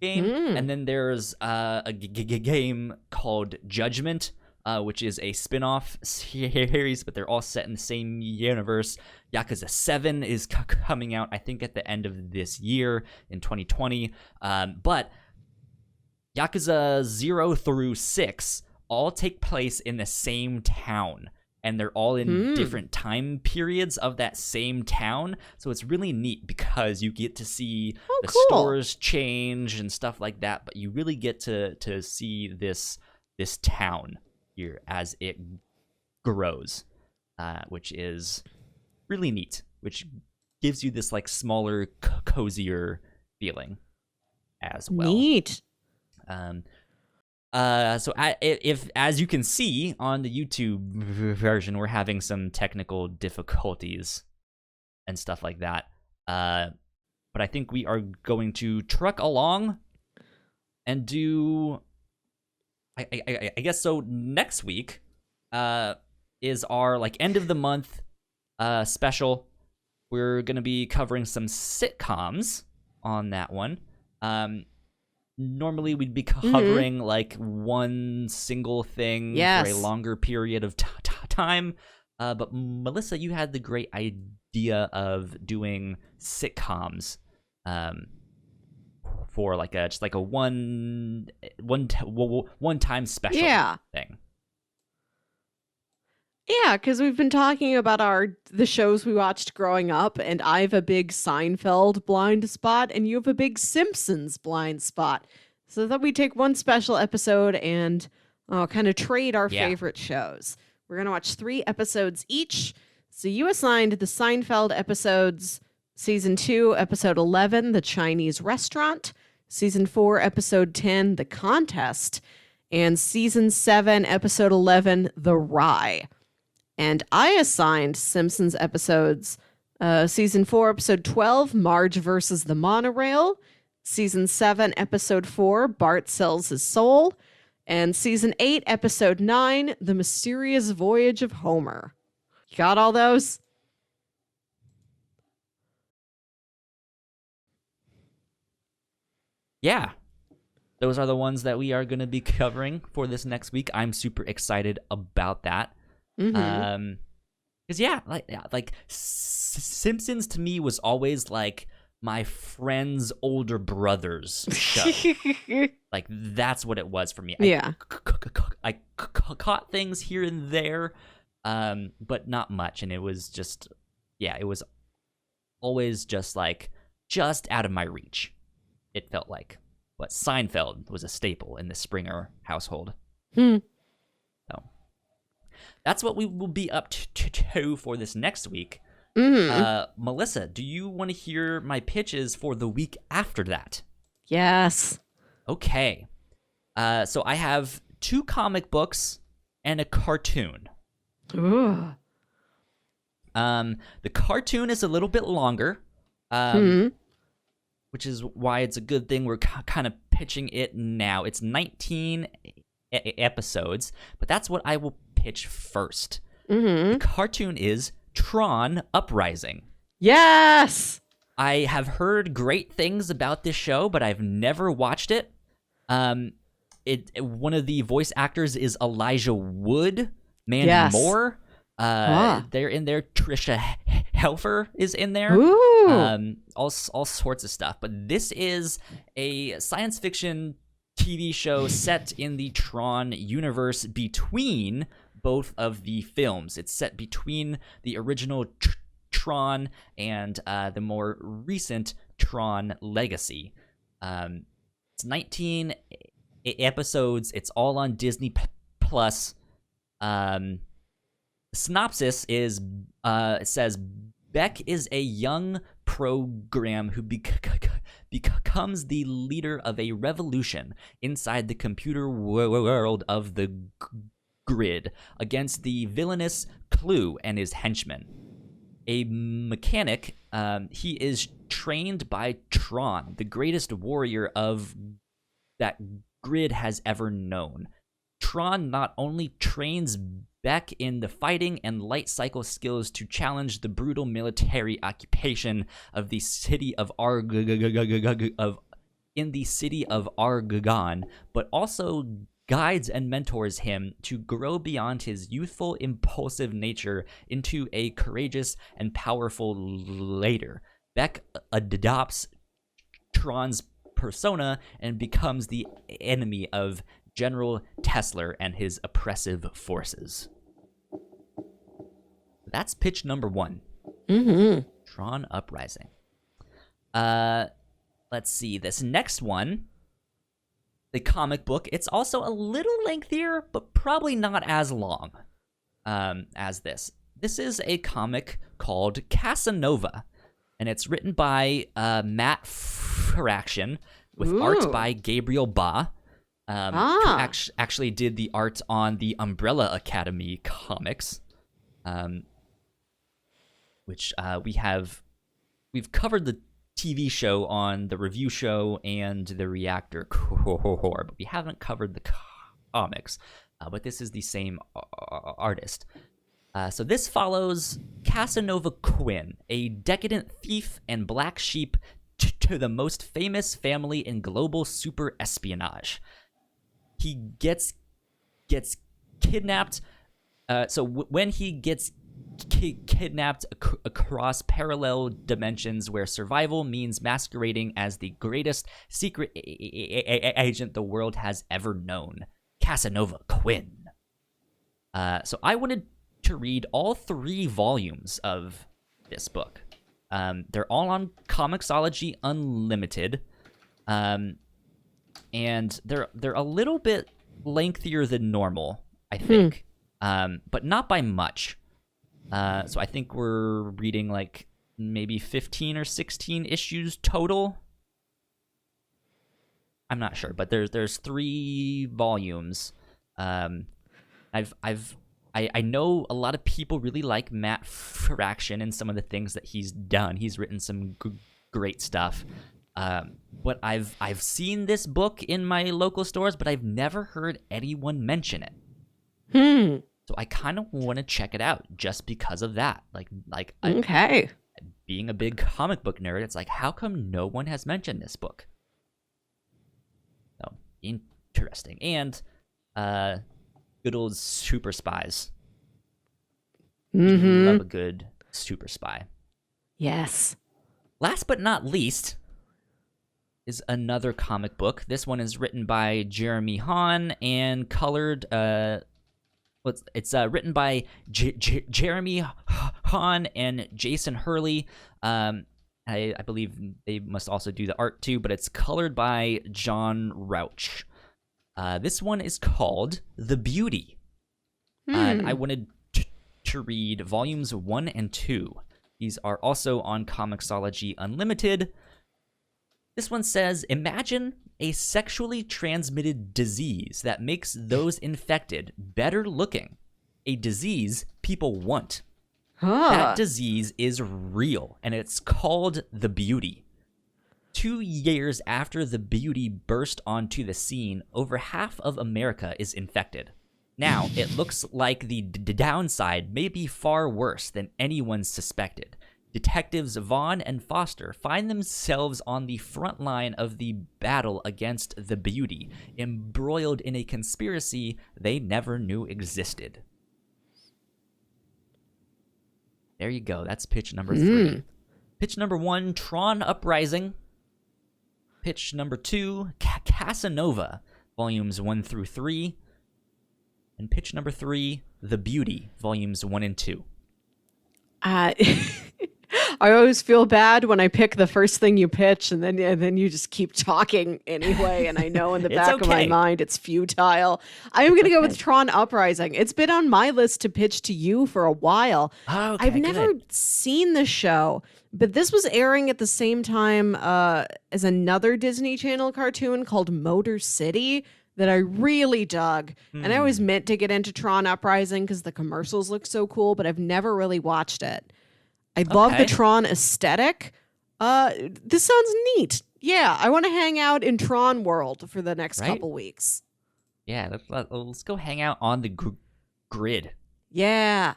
B: game, and then there's a game called Judgment, which is a spin-off series, but they're all set in the same universe. Yakuza 7 is coming out, I think, at the end of this year in 2020, but Yakuza 0 through 6 all take place in the same town, and they're all in different time periods of that same town. So it's really neat because you get to see the stores change and stuff like that, but you really get to see this town here as it grows, which is really neat, which gives you this like smaller, cozier feeling as well.
A: Neat.
B: So if as you can see on the YouTube version, we're having some technical difficulties and stuff like that. But I think we are going to truck along and do. I guess so. Next week, is our like end of the month special. We're gonna be covering some sitcoms on that one. Normally we'd be covering like one single thing for a longer period of time, but Melissa, you had the great idea of doing sitcoms for like a one time special thing.
A: Yeah, because we've been talking about the shows we watched growing up, and I have a big Seinfeld blind spot, and you have a big Simpsons blind spot. So that we take one special episode and kind of trade our favorite shows. We're going to watch 3 episodes each. So you assigned the Seinfeld episodes, Season 2, Episode 11, The Chinese Restaurant, Season 4, Episode 10, The Contest, and Season 7, Episode 11, The Rye. And I assigned Simpsons episodes, Season 4, Episode 12, Marge versus the Monorail, Season 7, Episode 4, Bart Sells His Soul, and Season 8, Episode 9, The Mysterious Voyage of Homer. You got all those?
B: Yeah. Those are the ones that we are going to be covering for this next week. I'm super excited about that. Because like Simpsons to me was always like my friend's older brother's show. Like that's what it was for me. I caught things here and there, but not much, and it was just it was always just out of my reach. It felt like, but Seinfeld was a staple in the Springer household. So that's what we will be up to for this next week. Melissa, do you want to hear my pitches for the week after that?
A: Yes.
B: Okay. So I have 2 comic books and a cartoon.
A: Ooh.
B: The cartoon is a little bit longer, which is why it's a good thing we're kind of pitching it now. It's 19 episodes, but that's what I will pitch first. The cartoon is Tron Uprising.
A: Yes!
B: I have heard great things about this show, but I've never watched it. One of the voice actors is Elijah Wood, Mandy Moore. They're in there. Trisha Helfer is in there.
A: Ooh.
B: All sorts of stuff. But this is a science fiction TV show set in the Tron universe between both of the films. It's set between the original Tron and the more recent Tron Legacy. It's 19 episodes. It's all on Disney Plus. Synopsis is it says Beck is a young program who becomes the leader of a revolution inside the computer world of the grid against the villainous Clue and his henchmen. A mechanic, he is trained by Tron, the greatest warrior of that grid has ever known. Tron not only trains Beck in the fighting and light cycle skills to challenge the brutal military occupation of the city of Argonne, but also guides and mentors him to grow beyond his youthful, impulsive nature into a courageous and powerful leader. Beck adopts Tron's persona and becomes the enemy of General Tesler and his oppressive forces. That's pitch number 1. Tron Uprising. Let's see. This next one, the comic book, it's also a little lengthier, but probably not as long as this. This is a comic called Casanova, and it's written by Matt Fraction with art by Gabriel Ba. Who actually did the art on the Umbrella Academy comics, which we've covered the TV show on the review show and the Reactor Core, but we haven't covered the comics. But this is the same artist. So this follows Casanova Quinn, a decadent thief and black sheep to the most famous family in global super espionage. He gets kidnapped. When he gets kidnapped across parallel dimensions where survival means masquerading as the greatest secret agent the world has ever known, Casanova Quinn. So I wanted to read all 3 volumes of this book. They're all on Comixology Unlimited. And they're a little bit lengthier than normal, I think, but not by much. So I think we're reading like maybe 15 or 16 issues total. I'm not sure, but there's 3 volumes. I know a lot of people really like Matt Fraction and some of the things that he's done. He's written some great stuff. But I've seen this book in my local stores, but I've never heard anyone mention it. So I kind of want to check it out just because of that. Okay. Being a big comic book nerd, it's like, how come no one has mentioned this book? So interesting. And good old super spies. Love a good super spy.
A: Yes. Last
B: but not least is another comic book. This one is written by Jeremy Hahn and colored. It's written by Jeremy Hahn and Jason Hurley. I believe they must also do the art too, but it's colored by John Rauch. This one is called The Beauty. And I wanted to read volumes 1 and 2. These are also on Comixology Unlimited. This one says, imagine a sexually transmitted disease that makes those infected better looking. A disease people want. That disease is real, and it's called The Beauty. 2 years after The Beauty burst onto the scene, over half of America is infected. Now, it looks like the downside may be far worse than anyone suspected. Detectives Vaughn and Foster find themselves on the front line of the battle against the Beauty, embroiled in a conspiracy they never knew existed. There you go. That's pitch number 3. Pitch number 1, Tron Uprising. pitch number 2, Casanova, volumes 1 through 3. And pitch number 3, The Beauty, volumes 1 and 2.
A: I always feel bad when I pick the first thing you pitch, and then you just keep talking anyway. And I know in the back of my mind it's futile. I'm going to go with Tron Uprising. It's been on my list to pitch to you for a while.
B: Okay,
A: I've never seen the show, but this was airing at the same time as another Disney Channel cartoon called Motor City that I really dug. And I always meant to get into Tron Uprising because the commercials look so cool, but I've never really watched it. I love the Tron aesthetic. This sounds neat. Yeah, I want to hang out in Tron World for the next couple weeks.
B: Yeah, let's go hang out on the grid.
A: Yeah.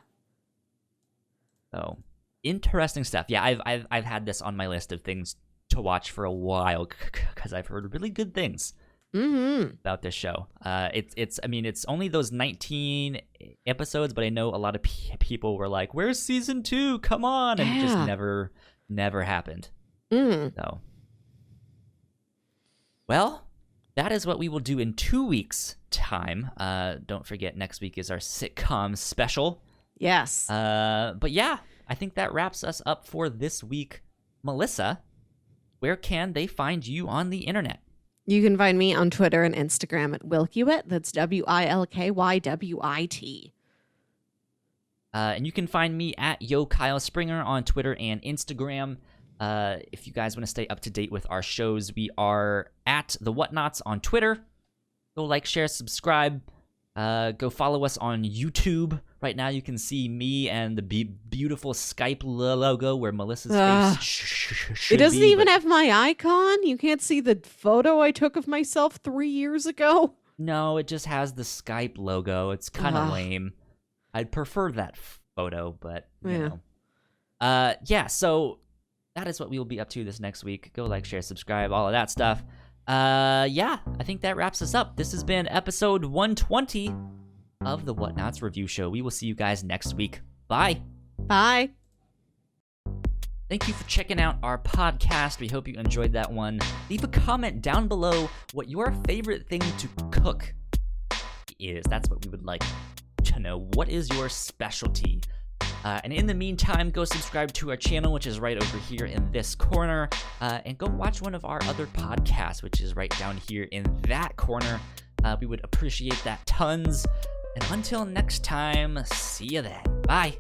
B: Oh, interesting stuff. Yeah, I've had this on my list of things to watch for a while because I've heard really good things about this show. It's only those 19 episodes, but I know a lot of people were like, "Where's season 2? Come on!" And it just never happened. So, well, that is what we will do in 2 weeks' time. Don't forget, next week is our sitcom special.
A: Yes.
B: But yeah, I think that wraps us up for this week. Melissa, where can they find you on the internet?
A: You can find me on Twitter and Instagram at Wilkywit. That's WILKYWIT.
B: And you can find me at Yo Kyle Springer on Twitter and Instagram. If you guys want to stay up to date with our shows, we are at the Whatnauts on Twitter. Go like, share, subscribe. Go follow us on YouTube. Right now you can see me and the beautiful Skype logo where Melissa's face should
A: It doesn't
B: be,
A: even have my icon. You can't see the photo I took of myself 3 years ago.
B: No, it just has the Skype logo. It's kind of lame. I'd prefer that photo, but you know. So that is what we will be up to this next week. Go like, share, subscribe, all of that stuff. I think that wraps us up. This has been episode 120 of the Whatnauts Review Show. We will see you guys next week. Bye.
A: Bye.
B: Thank you for checking out our podcast. We hope you enjoyed that one. Leave a comment down below what your favorite thing to cook is. That's what we would like to know. What is your specialty? And in the meantime, go subscribe to our channel, which is right over here in this corner. And go watch one of our other podcasts, which is right down here in that corner. We would appreciate that tons. And until next time, see you then. Bye.